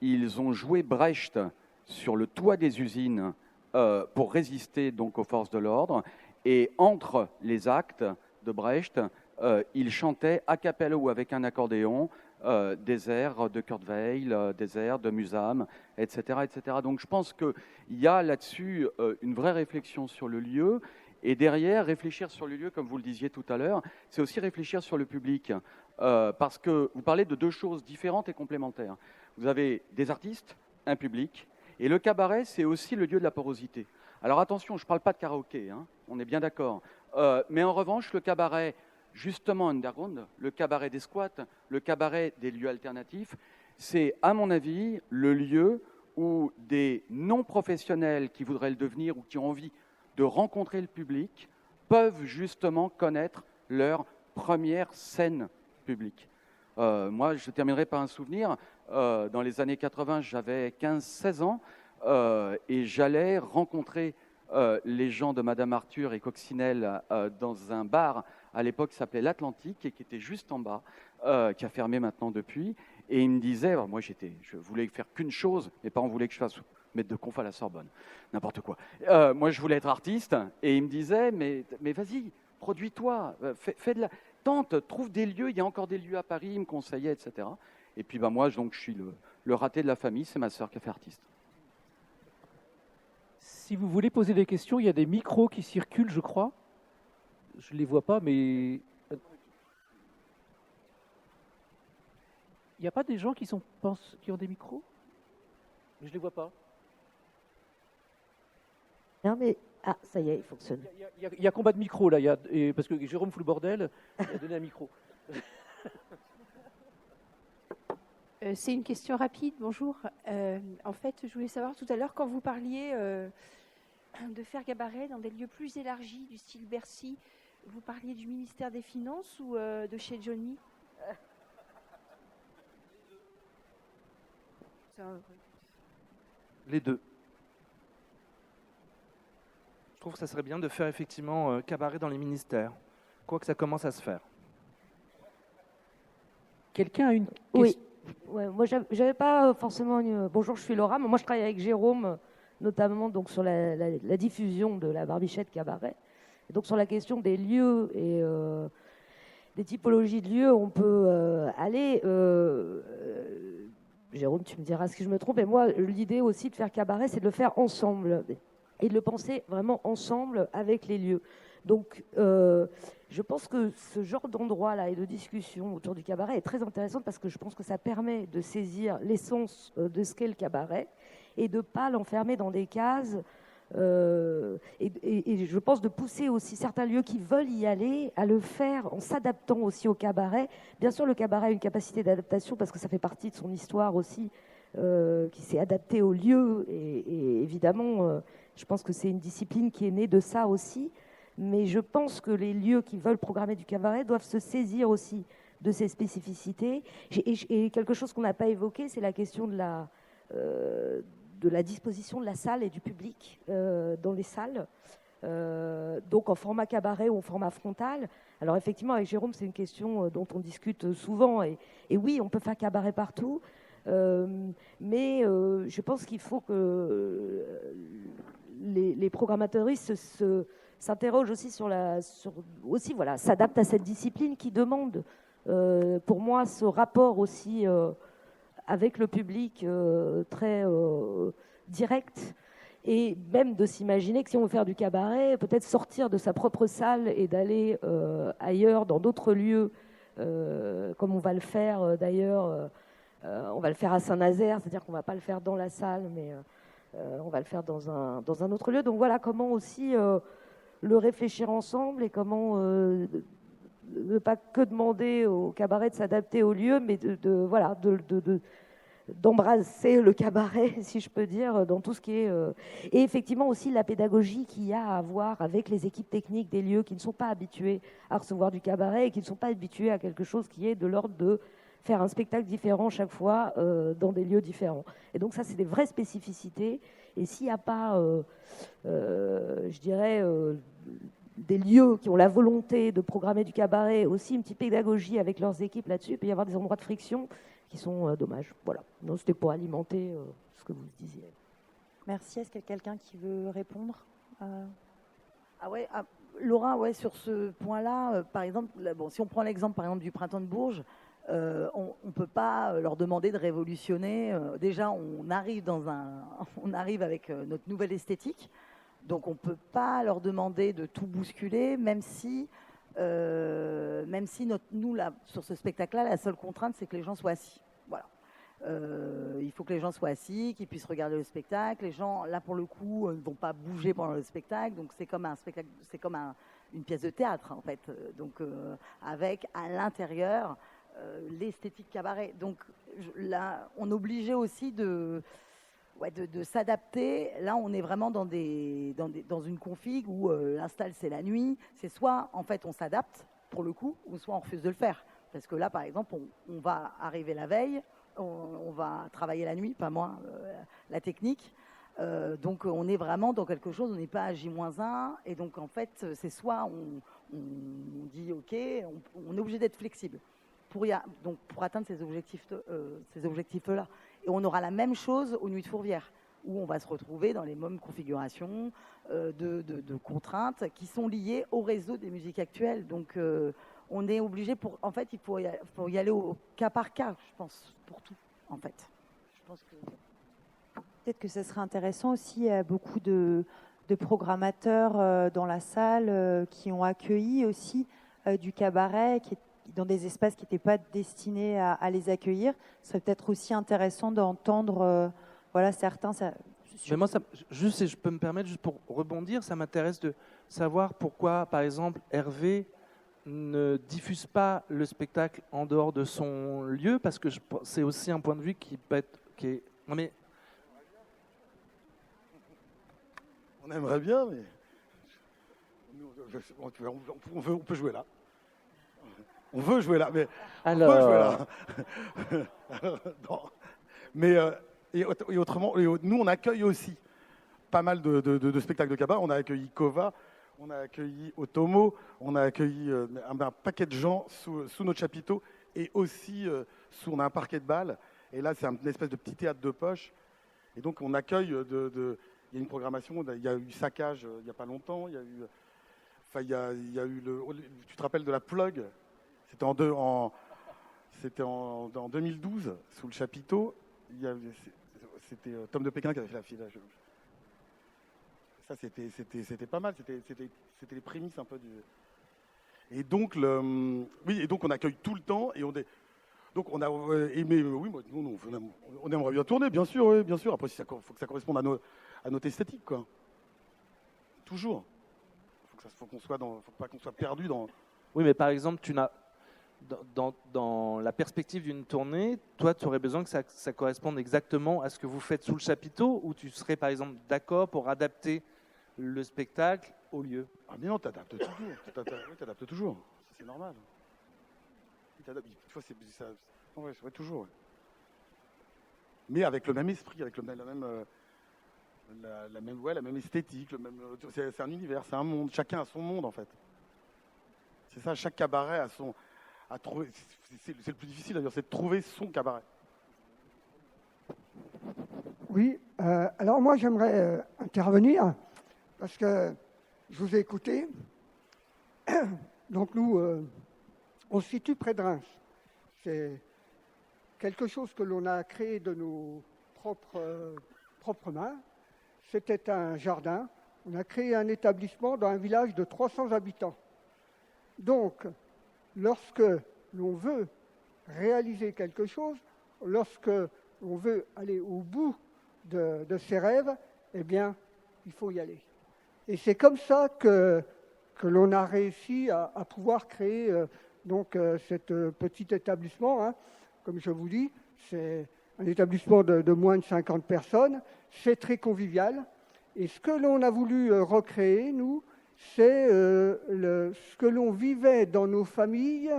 Speaker 6: ils ont joué Brecht sur le toit des usines pour résister donc aux forces de l'ordre. Et entre les actes de Brecht, ils chantaient a cappella ou avec un accordéon des airs de Kurt Weill, des airs de Musam, etc., etc. Donc je pense qu'il y a là-dessus une vraie réflexion sur le lieu. Et derrière, réfléchir sur le lieu, comme vous le disiez tout à l'heure, c'est aussi réfléchir sur le public. Parce que vous parlez de deux choses différentes et complémentaires. Vous avez des artistes, un public, et le cabaret, c'est aussi le lieu de la porosité. Alors attention, je ne parle pas de karaoké, hein, on est bien d'accord. Mais en revanche, le cabaret, justement underground, le cabaret des squats, le cabaret des lieux alternatifs, c'est, à mon avis, le lieu où des non-professionnels qui voudraient le devenir ou qui ont envie de rencontrer le public peuvent justement connaître leur première scène publique. Moi, je terminerai par un souvenir. Dans les années 80, j'avais 15-16 ans et j'allais rencontrer les gens de Madame Arthur et Coccinelle dans un bar à l'époque qui s'appelait l'Atlantique et qui était juste en bas, qui a fermé maintenant depuis. Et ils me disaient, alors moi je voulais faire qu'une chose, mes parents voulaient que je fasse maître de conf à la Sorbonne, n'importe quoi. Moi je voulais être artiste et ils me disaient, mais vas-y, produis-toi, fais de la... Tente, trouve des lieux, il y a encore des lieux à Paris, ils me conseillaient, etc. Et puis moi, donc, je suis le raté de la famille, c'est ma sœur qui a fait artiste.
Speaker 4: Si vous voulez poser des questions, il y a des micros qui circulent, je crois. Je ne les vois pas, mais... Il n'y a pas des gens qui ont des micros? Je ne les vois pas.
Speaker 7: Non, mais... Ah, ça y est, il fonctionne.
Speaker 4: Il y a combat de micro, là, parce que Jérôme fout le bordel, il a donné un micro.
Speaker 8: C'est une question rapide, bonjour. En fait, je voulais savoir tout à l'heure, quand vous parliez de faire cabaret dans des lieux plus élargis, du style Bercy, vous parliez du ministère des Finances ou de chez Johnny?
Speaker 2: Les deux. Je trouve que ça serait bien de faire effectivement cabaret dans les ministères, quoique ça commence à se faire.
Speaker 4: Quelqu'un a une question?
Speaker 7: Oui. Ouais, moi, j'avais pas forcément une... Bonjour, je suis Laura, mais moi, je travaille avec Jérôme, notamment donc, sur la diffusion de la Barbichette Cabaret. Et donc, sur la question des lieux et des typologies de lieux, on peut aller... Jérôme, tu me diras si je me trompe. Et moi, l'idée aussi de faire cabaret, c'est de le faire ensemble et de le penser vraiment ensemble avec les lieux. Donc, je pense que ce genre d'endroit-là et de discussion autour du cabaret est très intéressant parce que je pense que ça permet de saisir l'essence de ce qu'est le cabaret et de ne pas l'enfermer dans des cases. Et je pense de pousser aussi certains lieux qui veulent y aller à le faire en s'adaptant aussi au cabaret. Bien sûr, le cabaret a une capacité d'adaptation parce que ça fait partie de son histoire aussi, qui s'est adaptée au lieu. Et évidemment, je pense que c'est une discipline qui est née de ça aussi. Mais je pense que les lieux qui veulent programmer du cabaret doivent se saisir aussi de ces spécificités. Et quelque chose qu'on n'a pas évoqué, c'est la question de la disposition de la salle et du public dans les salles. Donc en format cabaret ou en format frontal. Alors effectivement, avec Jérôme, c'est une question dont on discute souvent. Et oui, on peut faire cabaret partout. Mais je pense qu'il faut que les programmateuristes s'interrogent aussi s'adaptent à cette discipline qui demande, pour moi, ce rapport aussi avec le public très direct, et même de s'imaginer que si on veut faire du cabaret, peut-être sortir de sa propre salle et d'aller ailleurs, dans d'autres lieux, comme on va le faire d'ailleurs, on va le faire à Saint-Nazaire, c'est-à-dire qu'on ne va pas le faire dans la salle, mais on va le faire dans un autre lieu. Donc voilà comment aussi le réfléchir ensemble et comment ne pas que demander au cabaret de s'adapter au lieu, mais d'embrasser le cabaret, si je peux dire, dans tout ce qui est... Et effectivement aussi la pédagogie qu'il y a à avoir avec les équipes techniques des lieux qui ne sont pas habitués à recevoir du cabaret et qui ne sont pas habitués à quelque chose qui est de l'ordre de faire un spectacle différent chaque fois dans des lieux différents. Et donc ça, c'est des vraies spécificités. Et s'il n'y a pas, je dirais, des lieux qui ont la volonté de programmer du cabaret, aussi une petite pédagogie avec leurs équipes là-dessus, il peut y avoir des endroits de friction qui sont dommages. Voilà. Donc c'était pour alimenter ce que vous disiez.
Speaker 1: Merci. Est-ce qu'il y a quelqu'un qui veut répondre
Speaker 5: Laura, sur ce point-là, par exemple, si on prend l'exemple par exemple du Printemps de Bourges, On ne peut pas leur demander de révolutionner. Déjà, on arrive on arrive avec notre nouvelle esthétique, donc on ne peut pas leur demander de tout bousculer, même si nous, là, sur ce spectacle-là, la seule contrainte, c'est que les gens soient assis. Voilà. Il faut que les gens soient assis, qu'ils puissent regarder le spectacle. Les gens, là, pour le coup, ne vont pas bouger pendant le spectacle. Donc, c'est comme un spectacle, c'est comme une pièce de théâtre, en fait. Donc, avec à l'intérieur l'esthétique cabaret. Donc, là, on est obligé aussi de s'adapter. Là, on est vraiment dans une config où l'install, c'est la nuit. C'est soit, en fait, on s'adapte, pour le coup, ou soit on refuse de le faire. Parce que là, par exemple, on va arriver la veille, on va travailler la nuit, pas moi, la technique. Donc, on est vraiment dans quelque chose, on n'est pas à J-1. Et donc, en fait, c'est soit on dit OK, on est obligé d'être flexible pour atteindre ces objectifs-là. Et on aura la même chose aux Nuits de Fourvière, où on va se retrouver dans les mêmes configurations de contraintes qui sont liées au réseau des musiques actuelles. Donc, on est obligé en fait, il faut y aller au cas par cas, je pense, pour tout, en fait. Je pense que...
Speaker 1: Peut-être que ça serait intéressant aussi, il y a beaucoup de programmateurs dans la salle qui ont accueilli aussi du cabaret, qui est dans des espaces qui n'étaient pas destinés à les accueillir. Ce serait peut-être aussi intéressant d'entendre certains...
Speaker 2: Mais moi, juste si je peux me permettre, juste pour rebondir, ça m'intéresse de savoir pourquoi, par exemple, Hervé ne diffuse pas le spectacle en dehors de son lieu, parce que c'est aussi un point de vue qui peut être... Non mais...
Speaker 3: On aimerait bien, mais on peut jouer là. On veut jouer là, mais
Speaker 4: Alors...
Speaker 3: on peut jouer là. Non. Mais et autrement, nous on accueille aussi pas mal de spectacles de cabaret. On a accueilli Kova, on a accueilli Otomo, on a accueilli un paquet de gens sous notre chapiteau et aussi on a un parquet de bal. Et là, c'est une espèce de petit théâtre de poche. Et donc on accueille il y a une programmation. Il y a eu Saccage il n'y a pas longtemps. Il y a eu, il y a eu tu te rappelles de la Plug? C'était en 2012, sous le chapiteau. C'était Tom de Pékin qui avait fait la file. Ça, c'était pas mal. C'était les prémices un peu du... Et donc, et donc on accueille tout le temps. Et donc, on a aimé... Oui, nous, on aimerait bien tourner, bien sûr. Oui, bien sûr. Après, il faut que ça corresponde à notre esthétique, quoi. Toujours. Faut pas qu'on soit perdu dans...
Speaker 2: Oui, mais par exemple, tu n'as... Dans la perspective d'une tournée, toi, tu aurais besoin que ça corresponde exactement à ce que vous faites sous le chapiteau, ou tu serais, par exemple, d'accord pour adapter le spectacle au lieu?
Speaker 3: Ah mais non, t'adaptes toujours. T'adaptes toujours. C'est normal. Tu vois, ouais, toujours. Ouais. Mais avec le même esprit, avec la même esthétique, c'est un univers, c'est un monde. Chacun a son monde, en fait. C'est ça, chaque cabaret a son... C'est le plus difficile d'ailleurs, c'est de trouver son cabaret.
Speaker 9: Oui, alors moi j'aimerais intervenir parce que je vous ai écouté. Donc nous, on se situe près de Reims. C'est quelque chose que l'on a créé de nos propres mains. C'était un jardin. On a créé un établissement dans un village de 300 habitants. Donc, lorsque l'on veut réaliser quelque chose, lorsque l'on veut aller au bout de ses rêves, eh bien, il faut y aller. Et c'est comme ça que l'on a réussi à pouvoir créer cet petit établissement. Hein. Comme je vous dis, c'est un établissement de moins de 50 personnes. C'est très convivial. Et ce que l'on a voulu recréer, nous, c'est ce que l'on vivait dans nos familles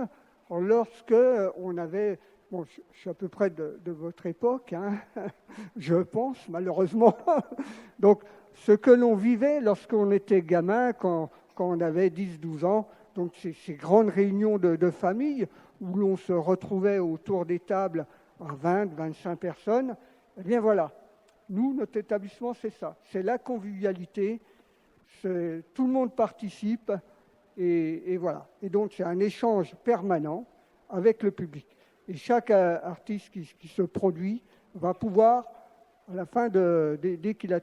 Speaker 9: lorsque on avait... Bon, je suis à peu près de votre époque, hein, je pense, malheureusement. Donc, ce que l'on vivait lorsqu'on était gamin, quand on avait 10-12 ans, donc ces grandes réunions de famille où l'on se retrouvait autour des tables à 20-25 personnes, eh bien voilà, nous, notre établissement, c'est ça. C'est la convivialité, tout le monde participe, et voilà. Et donc, c'est un échange permanent avec le public. Et chaque artiste qui se produit va pouvoir, à la fin, dès qu'il a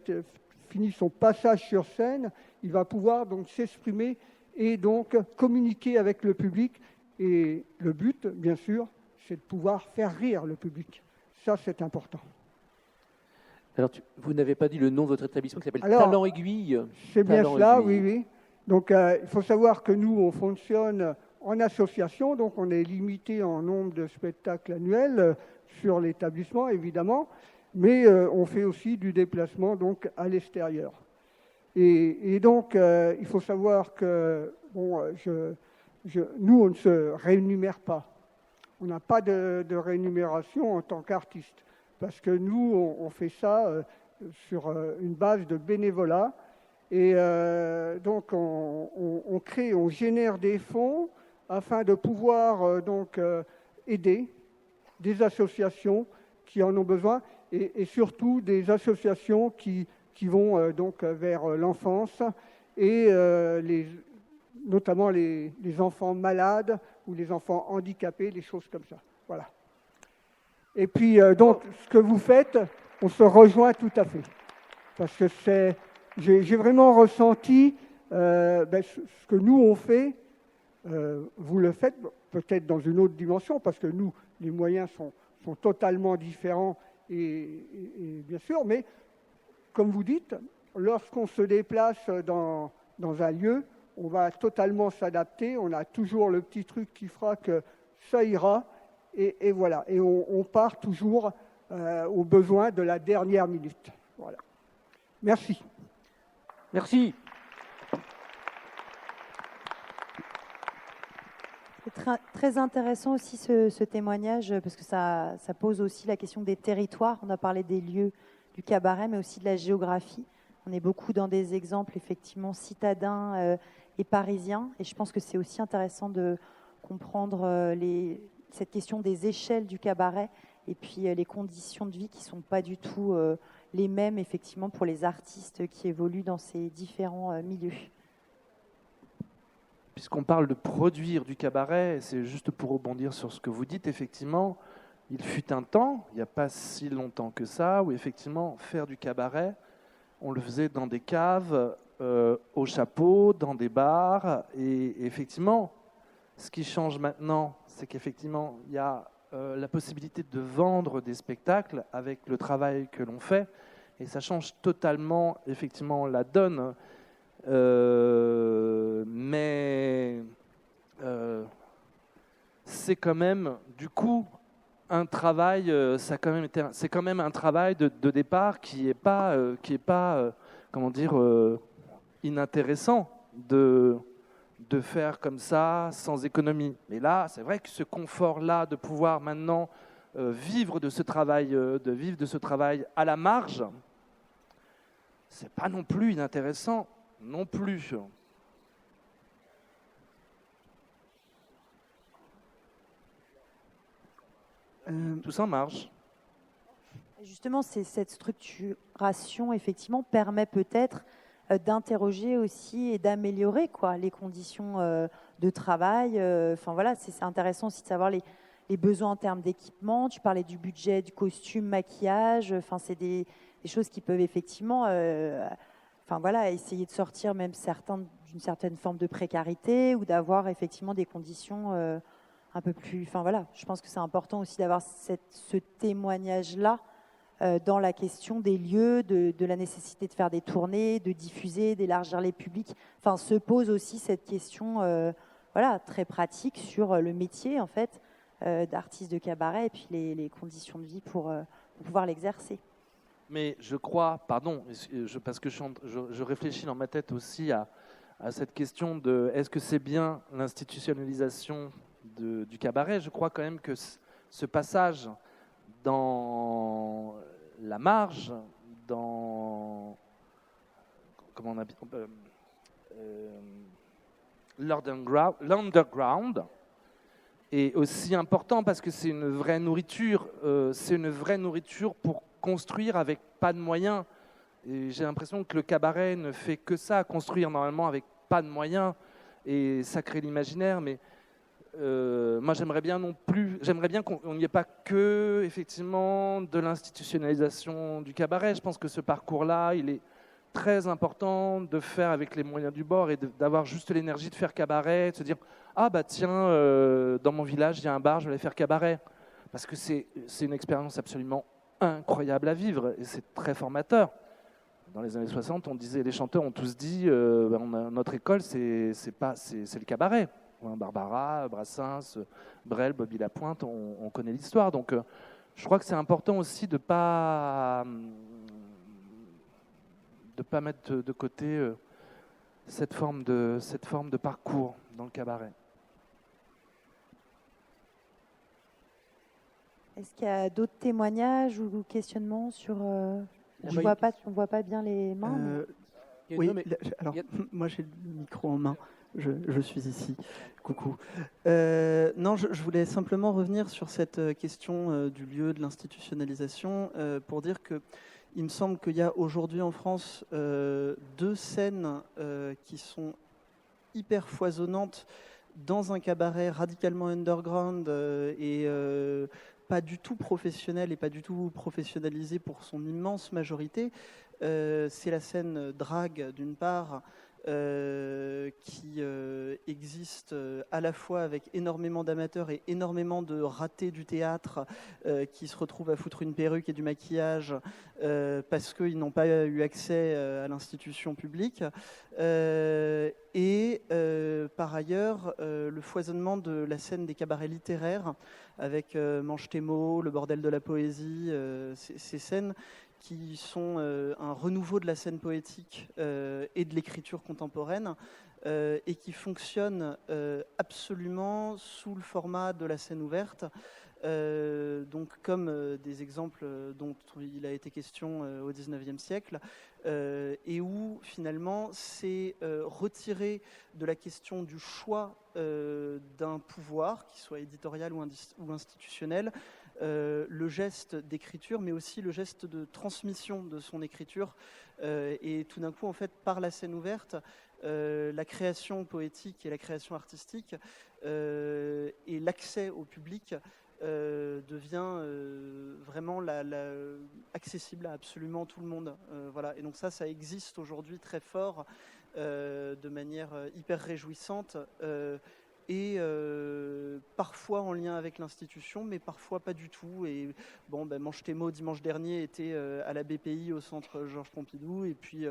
Speaker 9: fini son passage sur scène, il va pouvoir donc s'exprimer et donc communiquer avec le public. Et le but, bien sûr, c'est de pouvoir faire rire le public. Ça, c'est important.
Speaker 4: Alors, vous n'avez pas dit le nom de votre établissement qui s'appelle
Speaker 9: Alors,
Speaker 4: Talent Aiguille.
Speaker 9: C'est bien
Speaker 4: Talent
Speaker 9: cela,
Speaker 4: Aiguille.
Speaker 9: oui. Donc, il faut savoir que nous, on fonctionne en association, donc on est limité en nombre de spectacles annuels sur l'établissement, évidemment, mais on fait aussi du déplacement donc à l'extérieur. Et donc, il faut savoir que nous, on ne se rémunère pas. On n'a pas de rémunération en tant qu'artiste, parce que nous, on fait ça sur une base de bénévolat. Et donc, on génère des fonds afin de pouvoir aider des associations qui en ont besoin et surtout des associations qui vont vers l'enfance et notamment les enfants malades ou les enfants handicapés, des choses comme ça. Voilà. Et puis, donc, ce que vous faites, on se rejoint tout à fait. Parce que j'ai vraiment ressenti ce que nous, on fait. Vous le faites peut-être dans une autre dimension, parce que nous, les moyens sont totalement différents, et bien sûr, mais comme vous dites, lorsqu'on se déplace dans un lieu, on va totalement s'adapter, on a toujours le petit truc qui fera que ça ira, et voilà. Et on part toujours aux besoins de la dernière minute. Voilà. Merci.
Speaker 4: Merci.
Speaker 1: C'est très intéressant aussi ce témoignage, parce que ça pose aussi la question des territoires. On a parlé des lieux du cabaret, mais aussi de la géographie. On est beaucoup dans des exemples effectivement citadins et parisiens, et je pense que c'est aussi intéressant de comprendre cette question des échelles du cabaret et puis les conditions de vie qui ne sont pas du tout les mêmes effectivement pour les artistes qui évoluent dans ces différents milieux.
Speaker 2: Puisqu'on parle de produire du cabaret, c'est juste pour rebondir sur ce que vous dites, effectivement, il fut un temps, il n'y a pas si longtemps que ça, où effectivement, faire du cabaret, on le faisait dans des caves, au chapeau, dans des bars, et effectivement, ce qui change maintenant, c'est qu'effectivement, il y a la possibilité de vendre des spectacles avec le travail que l'on fait, et ça change totalement, effectivement, la donne. Mais c'est quand même, du coup, un travail. C'est quand même un travail de départ qui est pas, comment dire, inintéressant de faire comme ça sans économie. Mais là, c'est vrai que ce confort-là de pouvoir maintenant vivre de ce travail, à la marge, c'est pas non plus inintéressant. Non plus. Tout ça marche.
Speaker 1: Justement, cette structuration, effectivement, permet peut-être d'interroger aussi et d'améliorer les conditions de travail. Enfin voilà, c'est intéressant aussi de savoir les besoins en termes d'équipement. Tu parlais du budget, du costume, maquillage. Enfin, c'est des choses qui peuvent effectivement... Enfin voilà, essayer de sortir même d'une certaine forme de précarité ou d'avoir effectivement des conditions un peu plus... Enfin voilà, je pense que c'est important aussi d'avoir ce témoignage-là dans la question des lieux, de la nécessité de faire des tournées, de diffuser, d'élargir les publics. Enfin, se pose aussi cette question voilà, très pratique sur le métier en fait d'artiste de cabaret et puis les conditions de vie pour pouvoir l'exercer.
Speaker 2: Mais je crois, pardon, parce que je réfléchis dans ma tête aussi à cette question de est-ce que c'est bien l'institutionnalisation du cabaret. Je crois quand même que ce passage dans la marge, dans comment on appelle, l'underground, est aussi important parce que c'est une vraie nourriture. C'est une vraie nourriture pour construire avec pas de moyens. Et j'ai l'impression que le cabaret ne fait que ça, construire normalement avec pas de moyens, et ça crée l'imaginaire. Mais moi, j'aimerais bien qu'on n'y ait pas que effectivement de l'institutionnalisation du cabaret. Je pense que ce parcours-là, il est très important de faire avec les moyens du bord et d'avoir juste l'énergie de faire cabaret, de se dire ah bah tiens, dans mon village il y a un bar, je vais aller faire cabaret, parce que c'est une expérience absolument incroyable à vivre et c'est très formateur. Dans les années 60, on disait, les chanteurs ont tous dit notre école c'est le cabaret. Barbara, Brassens, Brel, Bobby Lapointe, on connaît l'histoire. Donc je crois que c'est important aussi de pas mettre de côté cette forme de parcours dans le cabaret.
Speaker 1: Est-ce qu'il y a d'autres témoignages ou questionnements sur... on voit pas bien les mains. Mais...
Speaker 10: Oui, alors moi j'ai le micro en main. Je suis ici. Coucou. Non, je voulais simplement revenir sur cette question du lieu, de l'institutionnalisation, pour dire que il me semble qu'il y a aujourd'hui en France 2 scènes qui sont hyper foisonnantes dans un cabaret radicalement underground et pas du tout professionnel et pas du tout professionnalisé pour son immense majorité. C'est la scène drague d'une part, qui existe à la fois avec énormément d'amateurs et énormément de ratés du théâtre qui se retrouvent à foutre une perruque et du maquillage parce qu'ils n'ont pas eu accès à l'institution publique. Et par ailleurs, le foisonnement de la scène des cabarets littéraires avec Mange tes mots, le bordel de la poésie, ces scènes qui sont un renouveau de la scène poétique et de l'écriture contemporaine et qui fonctionnent absolument sous le format de la scène ouverte. Donc comme des exemples dont il a été question au XIXe siècle, et où finalement c'est retiré de la question du choix d'un pouvoir, qu'il soit éditorial ou institutionnel, le geste d'écriture, mais aussi le geste de transmission de son écriture. Et tout d'un coup, en fait, par la scène ouverte, la création poétique et la création artistique et l'accès au public devient vraiment accessible à absolument tout le monde. Voilà. Et donc ça existe aujourd'hui très fort, de manière hyper réjouissante. Et parfois en lien avec l'institution, mais parfois pas du tout. Et bon, Mange tes mots dimanche dernier était à la BPI au centre Georges Pompidou, et puis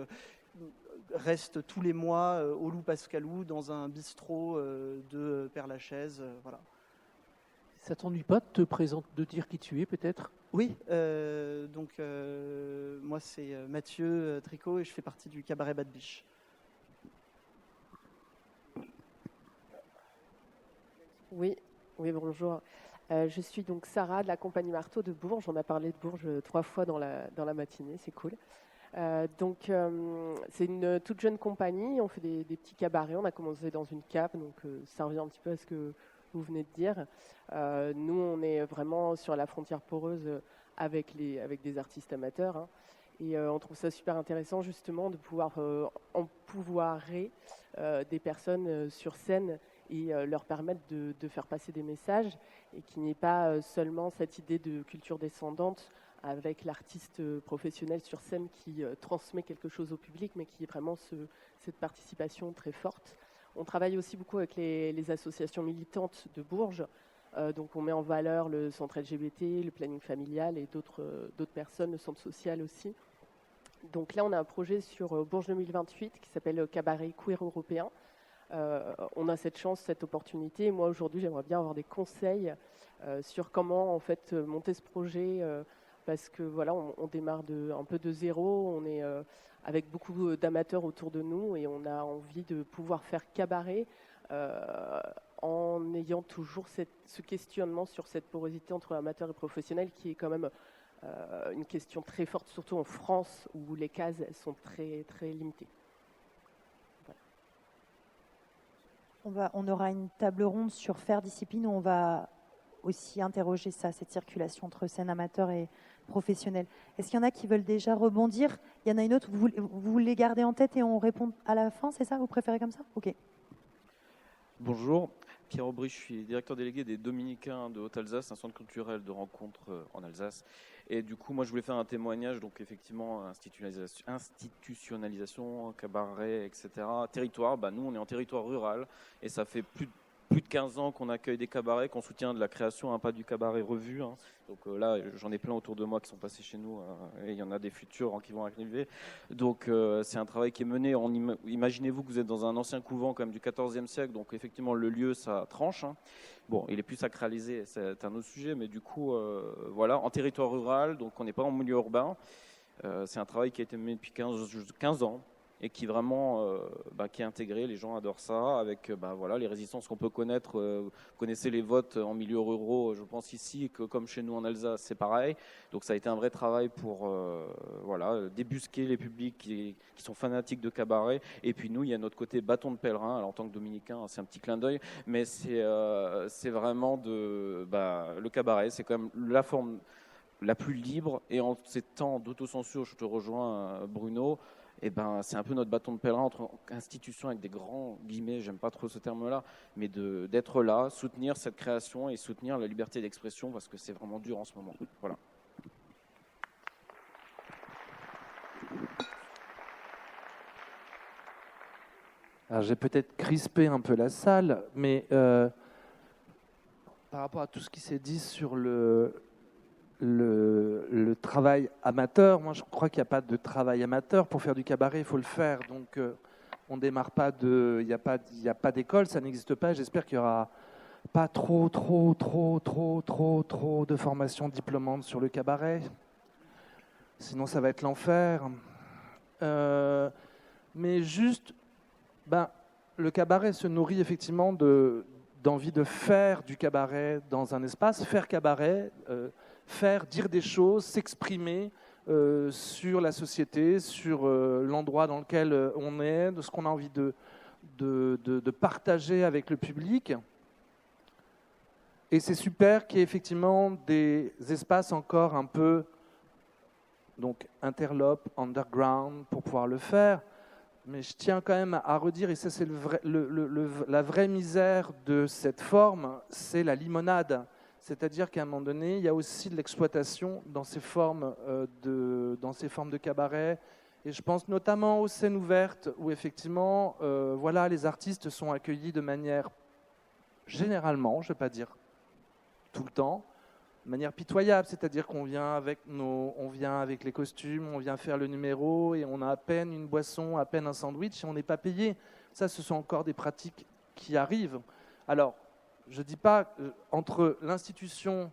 Speaker 10: reste tous les mois au Loup Pascalou dans un bistrot de Père-Lachaise. Voilà.
Speaker 4: Ça t'ennuie pas de dire qui tu es peut-être?
Speaker 10: Oui, donc moi c'est Mathieu Tricot et je fais partie du cabaret Bad Biche.
Speaker 11: Oui, bonjour. Je suis donc Sarah de la compagnie Marteau de Bourges. On a parlé de Bourges 3 fois dans la matinée, c'est cool. C'est une toute jeune compagnie, on fait des petits cabarets. On a commencé dans une cave, donc ça revient un petit peu à ce que vous venez de dire. Nous, on est vraiment sur la frontière poreuse avec des artistes amateurs. Hein. Et on trouve ça super intéressant justement de pouvoir empouvoirer des personnes sur scène et leur permettre de faire passer des messages et qu'il n'y ait pas seulement cette idée de culture descendante avec l'artiste professionnel sur scène qui transmet quelque chose au public, mais qui est vraiment cette participation très forte. On travaille aussi beaucoup avec les associations militantes de Bourges. Donc on met en valeur le centre LGBT, le planning familial et d'autres personnes, le centre social aussi. Donc là, on a un projet sur Bourges 2028 qui s'appelle Cabaret Queer Européen. On a cette chance, cette opportunité. Moi, aujourd'hui, j'aimerais bien avoir des conseils sur comment en fait monter ce projet parce que voilà, on démarre un peu de zéro. On est avec beaucoup d'amateurs autour de nous et on a envie de pouvoir faire cabaret en ayant toujours ce questionnement sur cette porosité entre amateurs et professionnels qui est quand même une question très forte, surtout en France où les cases elles sont très, très limitées.
Speaker 1: On aura une table ronde sur faire discipline où on va aussi interroger ça, cette circulation entre scène amateur et professionnelle. Est-ce qu'il y en a qui veulent déjà rebondir? Il y en a une autre, vous voulez garder en tête et on répond à la fin, c'est ça? Vous préférez comme ça? Ok.
Speaker 12: Bonjour, Pierre Aubry, je suis directeur délégué des Dominicains de Haute-Alsace, un centre culturel de rencontres en Alsace. Et du coup, moi, je voulais faire un témoignage, donc effectivement, institutionnalisation, cabaret, etc. Territoire, nous, on est en territoire rural, et ça fait plus de 15 ans qu'on accueille des cabarets, qu'on soutient de la création, pas du cabaret revu. Donc là, j'en ai plein autour de moi qui sont passés chez nous, et il y en a des futurs qui vont arriver. Donc c'est un travail qui est mené. Imaginez-vous que vous êtes dans un ancien couvent comme du XIVe siècle, donc effectivement le lieu, ça tranche. Bon, il est plus sacralisé, c'est un autre sujet, mais du coup, voilà, en territoire rural, donc on n'est pas en milieu urbain. C'est un travail qui a été mené depuis 15 ans. Et qui vraiment qui est intégré, les gens adorent ça, avec voilà, les résistances qu'on peut connaître. Vous connaissez les votes en milieu ruraux, je pense ici, que comme chez nous en Alsace, c'est pareil. Donc ça a été un vrai travail pour voilà, débusquer les publics qui sont fanatiques de cabaret. Et puis nous, il y a notre côté bâton de pèlerin. Alors en tant que dominicain, c'est un petit clin d'œil, mais c'est vraiment le cabaret, c'est quand même la forme la plus libre. Et en ces temps d'autocensure, je te rejoins Bruno, c'est un peu notre bâton de pèlerin entre institutions avec des grands guillemets, j'aime pas trop ce terme-là, mais d'être là, soutenir cette création et soutenir la liberté d'expression parce que c'est vraiment dur en ce moment. Voilà.
Speaker 2: Alors, j'ai peut-être crispé un peu la salle, mais par rapport à tout ce qui s'est dit sur le travail amateur, moi je crois qu'il n'y a pas de travail amateur. Pour faire du cabaret, il faut le faire. Donc on démarre pas il n'y a pas d'école, ça n'existe pas. J'espère qu'il n'y aura pas trop de formations diplômantes sur le cabaret. Sinon ça va être l'enfer. Mais juste, le cabaret se nourrit effectivement d'envie de faire du cabaret dans un espace, faire cabaret, faire, dire des choses, s'exprimer sur la société, sur l'endroit dans lequel on est, de ce qu'on a envie de partager avec le public. Et c'est super qu'il y ait effectivement des espaces encore un peu interlope, underground, pour pouvoir le faire. Mais je tiens quand même à redire, et ça c'est la vraie misère de cette forme, c'est la limonade. C'est-à-dire qu'à un moment donné, il y a aussi de l'exploitation dans ces formes de cabaret. Et je pense notamment aux scènes ouvertes où effectivement, les artistes sont accueillis de manière généralement, je ne vais pas dire tout le temps, de manière pitoyable. C'est-à-dire qu'on vient avec les costumes, on vient faire le numéro et on a à peine une boisson, à peine un sandwich et on n'est pas payé. Ça, ce sont encore des pratiques qui arrivent. Alors, je ne dis pas entre l'institution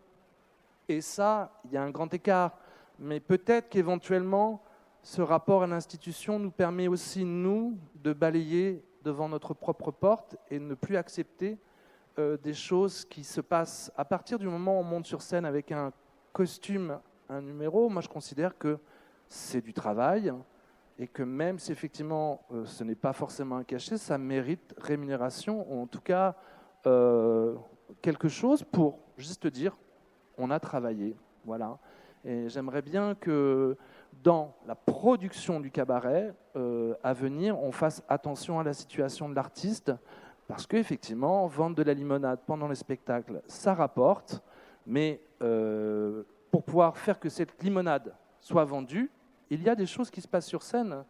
Speaker 2: et ça, il y a un grand écart, mais peut-être qu'éventuellement, ce rapport à l'institution nous permet aussi, nous, de balayer devant notre propre porte et de ne plus accepter des choses qui se passent. À partir du moment où on monte sur scène avec un costume, un numéro, moi je considère que c'est du travail et que même si effectivement ce n'est pas forcément un cachet, ça mérite rémunération, ou en tout cas quelque chose pour juste dire on a travaillé, voilà. Et j'aimerais bien que dans la production du cabaret à venir, on fasse attention à la situation de l'artiste, parce qu'effectivement, vendre de la limonade pendant les spectacles, ça rapporte, mais pour pouvoir faire que cette limonade soit vendue, il y a des choses qui se passent sur scène,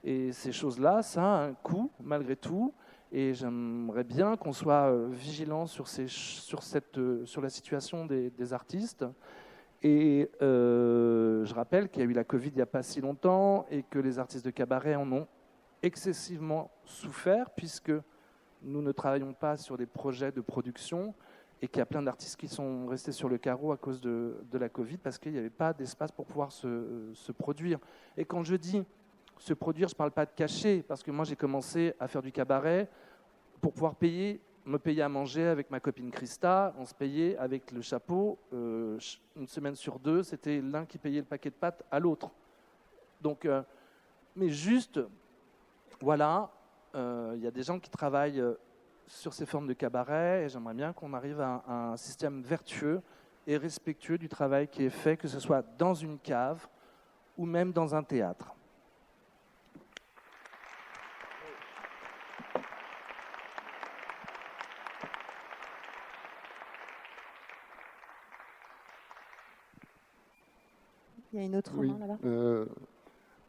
Speaker 2: et ces choses-là, ça a un coût malgré tout. Et j'aimerais bien qu'on soit vigilant sur la situation des artistes. Et je rappelle qu'il y a eu la Covid il n'y a pas si longtemps et que les artistes de cabaret en ont excessivement souffert puisque nous ne travaillons pas sur des projets de production et qu'il y a plein d'artistes qui sont restés sur le carreau à cause de la Covid parce qu'il n'y avait pas d'espace pour pouvoir se produire. Et quand je dis se produire, je ne parle pas de cachet, parce que moi j'ai commencé à faire du cabaret pour pouvoir me payer à manger avec ma copine Christa. On se payait avec le chapeau, une semaine sur deux, c'était l'un qui payait le paquet de pâtes à l'autre. Donc, mais juste, voilà, il y a des gens qui travaillent sur ces formes de cabaret, et j'aimerais bien qu'on arrive à un système vertueux et respectueux du travail qui est fait, que ce soit dans une cave ou même dans un théâtre.
Speaker 1: Il y a une autre
Speaker 13: Oui,
Speaker 1: main là-bas.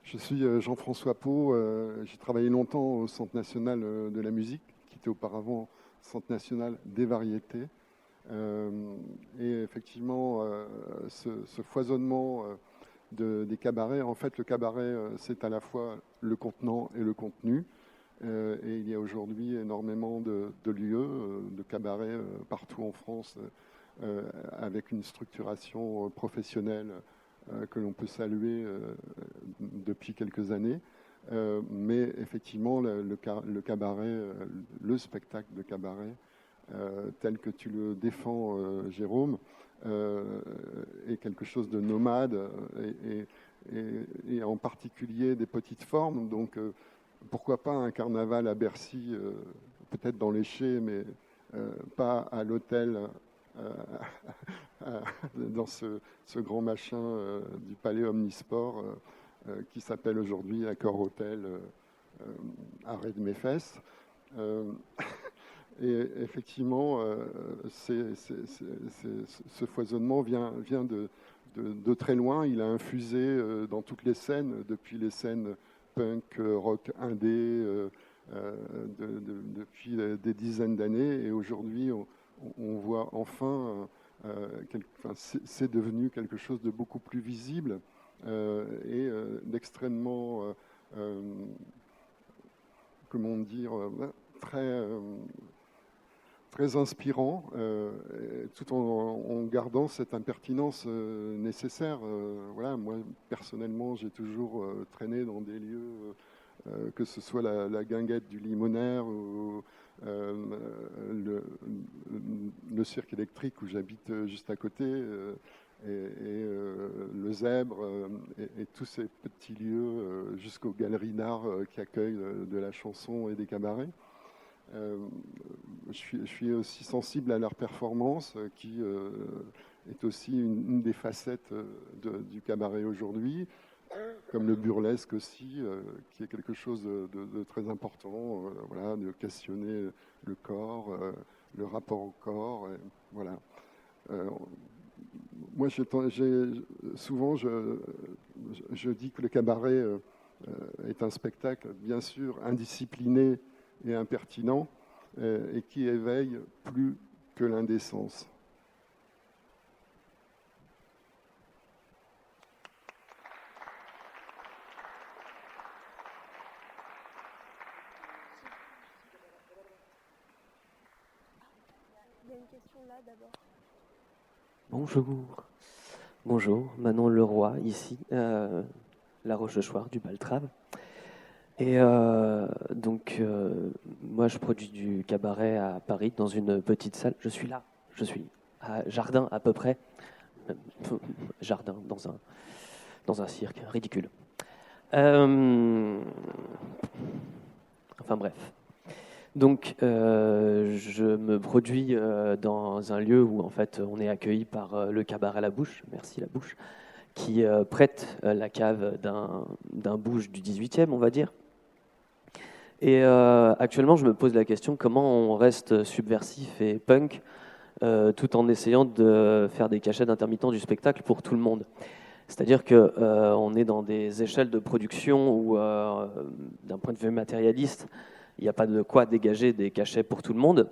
Speaker 13: je suis Jean-François Pau. J'ai travaillé longtemps au Centre national de la musique, qui était auparavant Centre national des variétés. Et effectivement, ce foisonnement des cabarets, en fait, le cabaret, c'est à la fois le contenant et le contenu. Et il y a aujourd'hui énormément de lieux, de cabarets partout en France, avec une structuration professionnelle que l'on peut saluer depuis quelques années. Mais effectivement, le cabaret, le spectacle de cabaret, tel que tu le défends, Jérôme, est quelque chose de nomade et en particulier des petites formes. Donc, pourquoi pas un carnaval à Bercy, peut-être dans les Chais, mais pas à l'hôtel, dans ce grand machin du Palais Omnisport qui s'appelle aujourd'hui Accor Hôtel Arrêt de mes fesses. Et effectivement, ce foisonnement vient de très loin. Il a infusé dans toutes les scènes, depuis les scènes punk, rock, indé, depuis des dizaines d'années. Et aujourd'hui, on voit enfin, c'est devenu quelque chose de beaucoup plus visible et d'extrêmement, comment dire, très inspirant, tout en gardant cette impertinence nécessaire. Voilà, moi, personnellement, j'ai toujours traîné dans des lieux, que ce soit la guinguette du Limonaire ou le cirque électrique où j'habite juste à côté, et le Zèbre, et tous ces petits lieux jusqu'aux galeries d'art qui accueillent de la chanson et des cabarets. Je suis aussi sensible à leur performance, qui est aussi une des facettes du cabaret aujourd'hui, comme le burlesque aussi, qui est quelque chose de très important, voilà, de questionner le corps, le rapport au corps, et voilà. Moi, souvent, je dis que le cabaret est un spectacle, bien sûr, indiscipliné et impertinent, et qui éveille plus que l'indécence.
Speaker 14: Il y a une question là d'abord.
Speaker 15: Bonjour. Bonjour, Manon Leroy, ici, La Rochechouart du Baltrave. Et moi, je produis du cabaret à Paris, dans une petite salle. Je suis là, je suis à Jardin à peu près. Jardin, dans un cirque, ridicule. Enfin bref. Donc, je me produis dans un lieu où, en fait, on est accueilli par le cabaret La Bouche, merci La Bouche, qui prête la cave d'un bouge du 18e, on va dire. Et actuellement, je me pose la question, comment on reste subversif et punk tout en essayant de faire des cachets d'intermittents du spectacle pour tout le monde. C'est-à-dire qu'on est dans des échelles de production où, d'un point de vue matérialiste, il n'y a pas de quoi dégager des cachets pour tout le monde.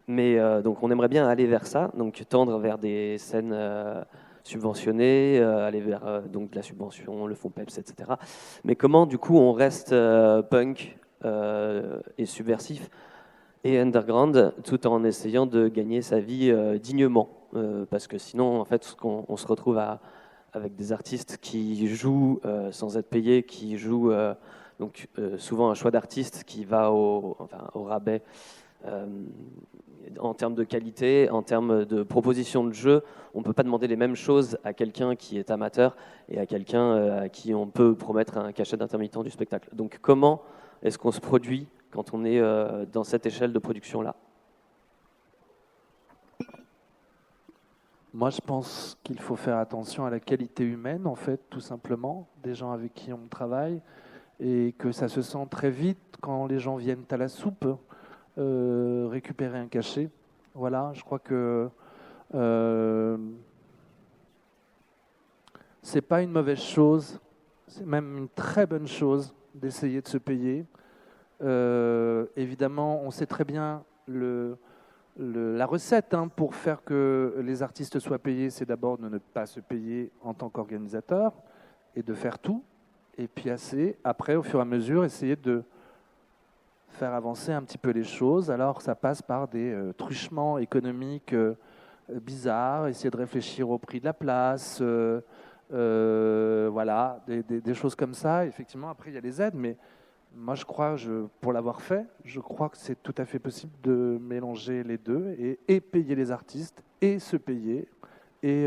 Speaker 15: Mais donc on aimerait bien aller vers ça, donc tendre vers des scènes subventionnées, aller vers donc la subvention, le fonds PEPS, etc. Mais comment du coup on reste punk et subversif et underground tout en essayant de gagner sa vie dignement, parce que sinon en fait on se retrouve avec des artistes qui jouent sans être payés, qui jouent donc souvent un choix d'artiste qui va au rabais en termes de qualité, en termes de proposition de jeu. On ne peut pas demander les mêmes choses à quelqu'un qui est amateur et à quelqu'un à qui on peut promettre un cachet d'intermittent du spectacle. Donc comment est-ce qu'on se produit quand on est dans cette échelle de production-là ?
Speaker 2: Moi, je pense qu'il faut faire attention à la qualité humaine, en fait, tout simplement, des gens avec qui on travaille, et que ça se sent très vite quand les gens viennent à la soupe récupérer un cachet. Voilà, je crois que c'est pas une mauvaise chose, c'est même une très bonne chose d'essayer de se payer. Évidemment, on sait très bien la recette pour faire que les artistes soient payés, c'est d'abord de ne pas se payer en tant qu'organisateur et de faire tout. Et puis après, au fur et à mesure, essayer de faire avancer un petit peu les choses. Alors, ça passe par des truchements économiques bizarres, essayer de réfléchir au prix de la place, voilà, des choses comme ça. Effectivement, après, il y a les aides, mais moi, je crois, pour l'avoir fait, je crois que c'est tout à fait possible de mélanger les deux et payer les artistes et se payer et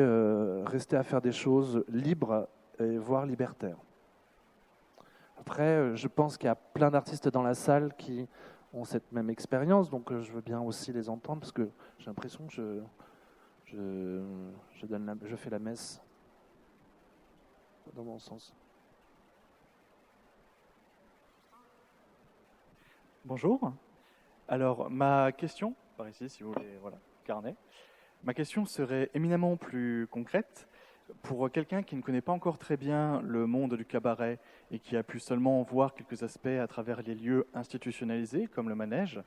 Speaker 2: rester à faire des choses libres et voire libertaires. Après, je pense qu'il y a plein d'artistes dans la salle qui ont cette même expérience, donc je veux bien aussi les entendre parce que j'ai l'impression que je fais la messe dans mon sens.
Speaker 14: Bonjour. Alors, ma question, par ici, si vous voulez, voilà, carnet. Ma question serait éminemment plus concrète. Pour quelqu'un qui ne connaît pas encore très bien le monde du cabaret et qui a pu seulement voir quelques aspects à travers les lieux institutionnalisés, comme le manège,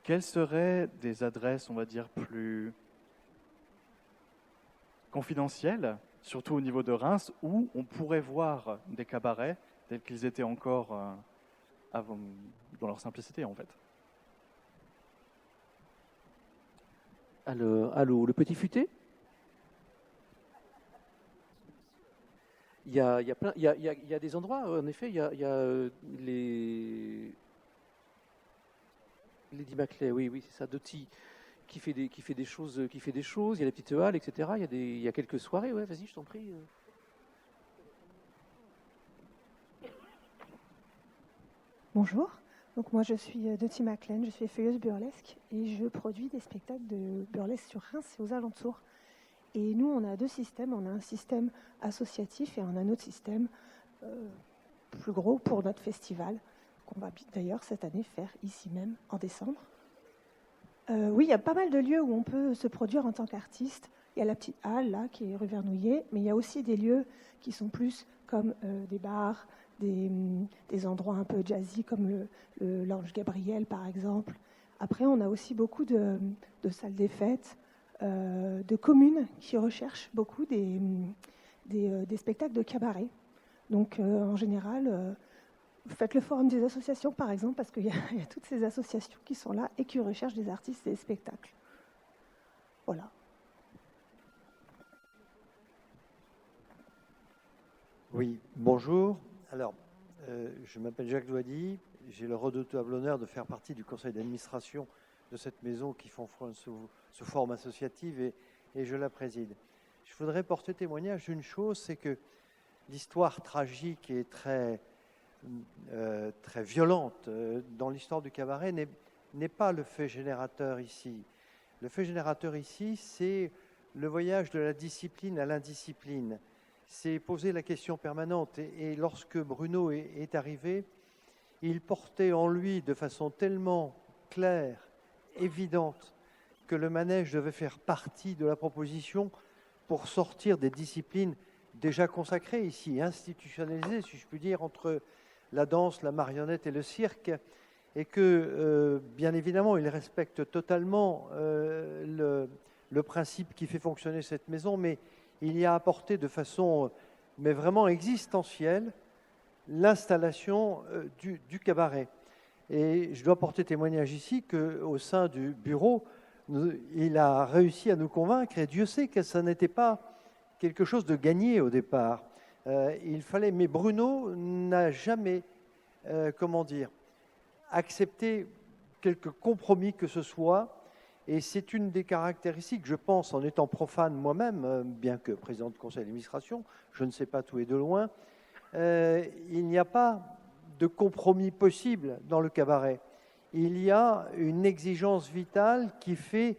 Speaker 14: quelles seraient des adresses, on va dire, plus confidentielles, surtout au niveau de Reims, où on pourrait voir des cabarets tels qu'ils étaient encore avant, dans leur simplicité, en fait?
Speaker 4: Allô, le Petit Futé? Il y a des endroits, en effet, il y a les Lady Maclay, oui, c'est ça, Doty, qui fait des choses, il y a les petites halles, etc. Il y a quelques soirées, ouais, vas-y, je t'en prie.
Speaker 16: Bonjour, donc moi je suis Doty Maclean, je suis effeuilleuse burlesque et je produis des spectacles de burlesque sur Reims et aux alentours. Et nous, on a deux systèmes. On a un système associatif et on a un autre système plus gros pour notre festival, qu'on va d'ailleurs cette année faire ici même, en décembre. Oui, il y a pas mal de lieux où on peut se produire en tant qu'artiste. Il y a la petite halle, là, qui est rue Vernouillet, mais il y a aussi des lieux qui sont plus comme des bars, des endroits un peu jazzy, comme le l'Ange Gabriel, par exemple. Après, on a aussi beaucoup de salles des fêtes, de communes qui recherchent beaucoup des spectacles de cabaret. Donc, en général, faites le forum des associations, par exemple, parce qu'il y a toutes ces associations qui sont là et qui recherchent des artistes et des spectacles. Voilà.
Speaker 17: Oui, bonjour. Alors, je m'appelle Jacques Douady. J'ai le redoutable honneur de faire partie du conseil d'administration de cette maison qui fonctionne sous forme associative et je la préside. Je voudrais porter témoignage d'une chose, c'est que l'histoire tragique et très violente dans l'histoire du cabaret n'est pas le fait générateur ici. Le fait générateur ici, c'est le voyage de la discipline à l'indiscipline. C'est poser la question permanente. Et lorsque Bruno est arrivé, il portait en lui de façon tellement claire, évidente, que le manège devait faire partie de la proposition pour sortir des disciplines déjà consacrées ici, institutionnalisées, si je puis dire, entre la danse, la marionnette et le cirque, et que, bien évidemment, il respecte totalement le principe qui fait fonctionner cette maison, mais il y a apporté de façon mais vraiment existentielle l'installation du cabaret. Et je dois porter témoignage ici qu'au sein du bureau, il a réussi à nous convaincre, et Dieu sait que ça n'était pas quelque chose de gagné au départ. Il fallait, mais Bruno n'a jamais, accepté quelque compromis que ce soit, et c'est une des caractéristiques, je pense, en étant profane moi-même, bien que président du conseil d'administration, je ne sais pas tout et de loin, il n'y a pas de compromis possible dans le cabaret. Il y a une exigence vitale qui fait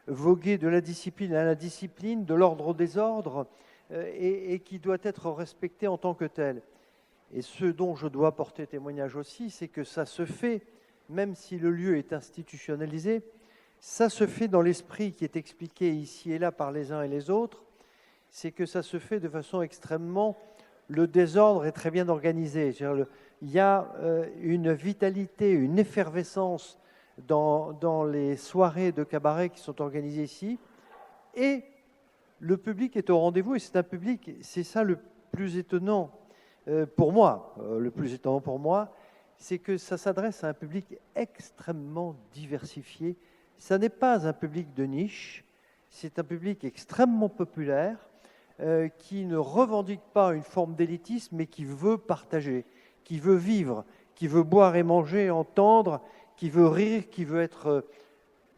Speaker 17: voguer de la discipline à la discipline, de l'ordre au désordre, et qui doit être respectée en tant que telle. Et ce dont je dois porter témoignage aussi, c'est que ça se fait, même si le lieu est institutionnalisé, ça se fait dans l'esprit qui est expliqué ici et là par les uns et les autres, c'est que ça se fait de façon extrêmement... Le désordre est très bien organisé. Il y a une vitalité, une effervescence dans les soirées de cabaret qui sont organisées ici. Et le public est au rendez-vous. Et c'est un public, c'est ça le plus étonnant pour moi. Le plus étonnant pour moi, c'est que ça s'adresse à un public extrêmement diversifié. Ça n'est pas un public de niche, c'est un public extrêmement populaire qui ne revendique pas une forme d'élitisme, mais qui veut partager, qui veut vivre, qui veut boire et manger, entendre, qui veut rire, qui veut être,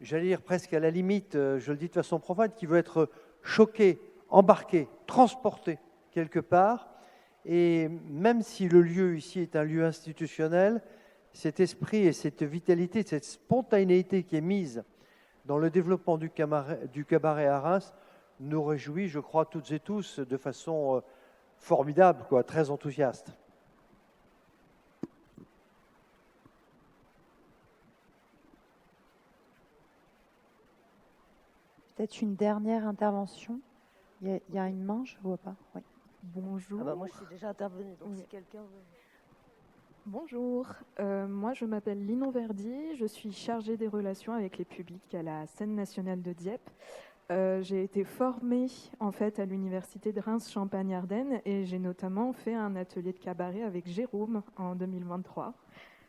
Speaker 17: j'allais dire presque à la limite, je le dis de façon profane, qui veut être choqué, embarqué, transporté quelque part. Et même si le lieu ici est un lieu institutionnel, cet esprit et cette vitalité, cette spontanéité qui est mise dans le développement du cabaret à Reims nous réjouit, je crois, toutes et tous de façon formidable, quoi, très enthousiaste.
Speaker 1: Peut-être une dernière intervention. Il y a une main, je ne vois pas. Oui.
Speaker 18: Bonjour.
Speaker 7: Ah bah moi, je suis déjà intervenue, donc si quelqu'un veut...
Speaker 18: Bonjour, moi je m'appelle Lino Verdi, je suis chargée des relations avec les publics à la Scène nationale de Dieppe. J'ai été formée en fait à l'université de Reims-Champagne-Ardenne et j'ai notamment fait un atelier de cabaret avec Jérôme en 2023.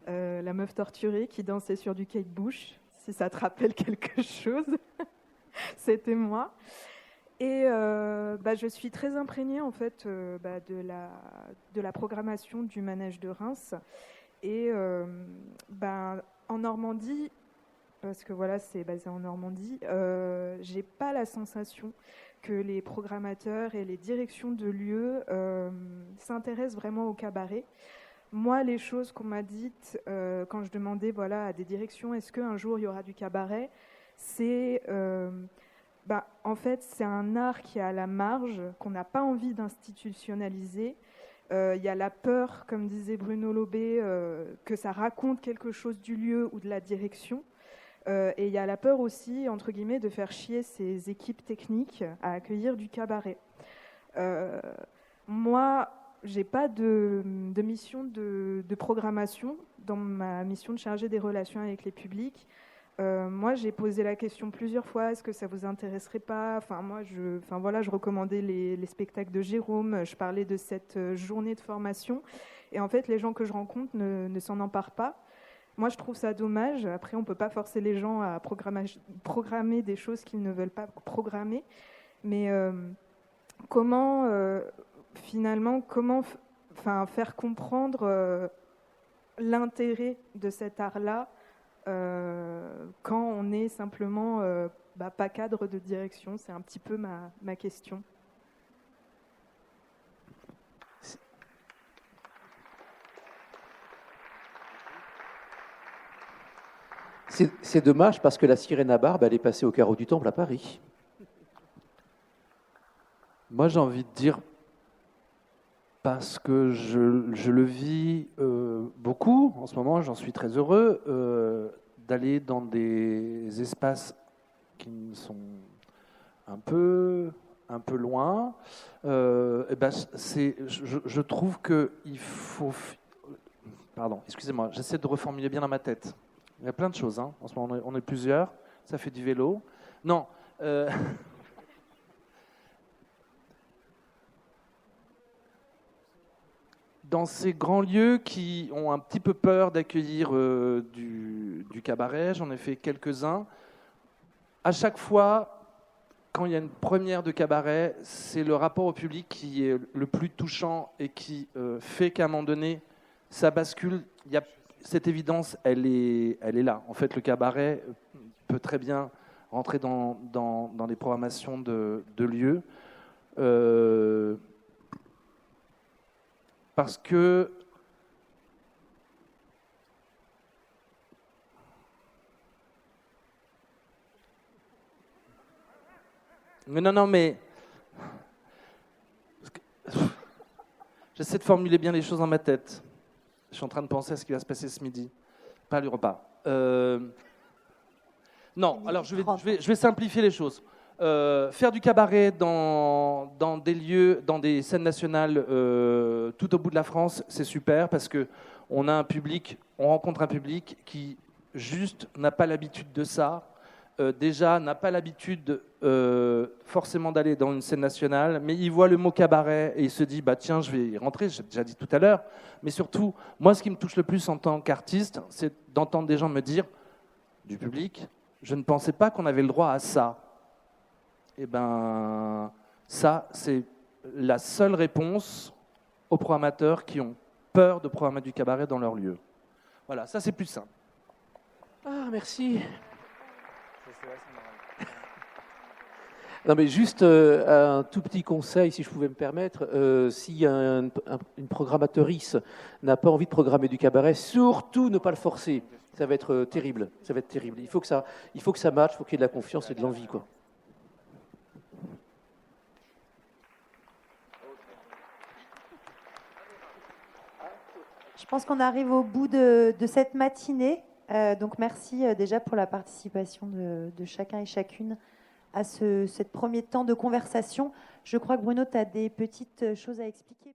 Speaker 18: La meuf torturée qui dansait sur du Kate Bush, si ça te rappelle quelque chose, c'était moi. Et je suis très imprégnée en fait de la programmation du manège de Reims. Et en Normandie, parce que voilà, c'est basé en Normandie, j'ai pas la sensation que les programmateurs et les directions de lieux s'intéressent vraiment au cabaret. Moi, les choses qu'on m'a dites quand je demandais voilà, à des directions, est-ce qu'un jour il y aura du cabaret, c'est... en fait, c'est un art qui est à la marge, qu'on n'a pas envie d'institutionnaliser. Il y a la peur, comme disait Bruno Lobé, que ça raconte quelque chose du lieu ou de la direction. Et il y a la peur aussi, entre guillemets, de faire chier ces équipes techniques à accueillir du cabaret. Moi, je n'ai pas de mission de programmation dans ma mission de chargée des relations avec les publics. Moi, j'ai posé la question plusieurs fois, est-ce que ça vous intéresserait pas ? Je recommandais les spectacles de Jérôme, je parlais de cette journée de formation. Et en fait, les gens que je rencontre ne s'en emparent pas. Moi, je trouve ça dommage. Après, on ne peut pas forcer les gens à programmer des choses qu'ils ne veulent pas programmer. Mais comment faire comprendre l'intérêt de cet art-là quand on est simplement pas cadre de direction, c'est un petit peu ma question.
Speaker 4: C'est dommage parce que la sirène à barbe, elle est passée au carreau du Temple à Paris.
Speaker 2: Moi, j'ai envie de dire, parce que je le vis beaucoup en ce moment, j'en suis très heureux, d'aller dans des espaces qui me sont un peu loin. Je trouve qu'il faut... Pardon, excusez-moi, j'essaie de reformuler bien dans ma tête. Il y a plein de choses, hein. En ce moment, on est plusieurs, ça fait du vélo. Non. Dans ces grands lieux qui ont un petit peu peur d'accueillir du cabaret, j'en ai fait quelques-uns. À chaque fois, quand il y a une première de cabaret, c'est le rapport au public qui est le plus touchant et qui fait qu'à un moment donné, ça bascule. Cette évidence, elle est là. En fait, le cabaret peut très bien rentrer dans les programmations de lieux. Parce que mais j'essaie de formuler bien les choses dans ma tête. Je suis en train de penser à ce qui va se passer ce midi, pas le repas. Non, alors je vais simplifier les choses. faire du cabaret dans des lieux, dans des scènes nationales tout au bout de la France, c'est super parce que on a un public, on rencontre un public qui juste n'a pas l'habitude de ça. Déjà n'a pas l'habitude forcément d'aller dans une scène nationale, mais il voit le mot cabaret et il se dit bah tiens, je vais y rentrer, j'ai déjà dit tout à l'heure. Mais surtout, moi, ce qui me touche le plus en tant qu'artiste, c'est d'entendre des gens me dire, du public, je ne pensais pas qu'on avait le droit à ça. Eh ben, ça, c'est la seule réponse aux programmateurs qui ont peur de programmer du cabaret dans leur lieu. Voilà, ça c'est plus simple.
Speaker 4: Ah, merci. Non, mais juste un tout petit conseil, si je pouvais me permettre. Si une programmatrice n'a pas envie de programmer du cabaret, surtout ne pas le forcer. Ça va être terrible. Ça va être terrible. Il faut que ça matche, il faut qu'il y ait de la confiance et de l'envie, quoi.
Speaker 1: Je pense qu'on arrive au bout de cette matinée. Donc merci déjà pour la participation de chacun et chacune à ce premier temps de conversation. Je crois que Bruno, tu as des petites choses à expliquer.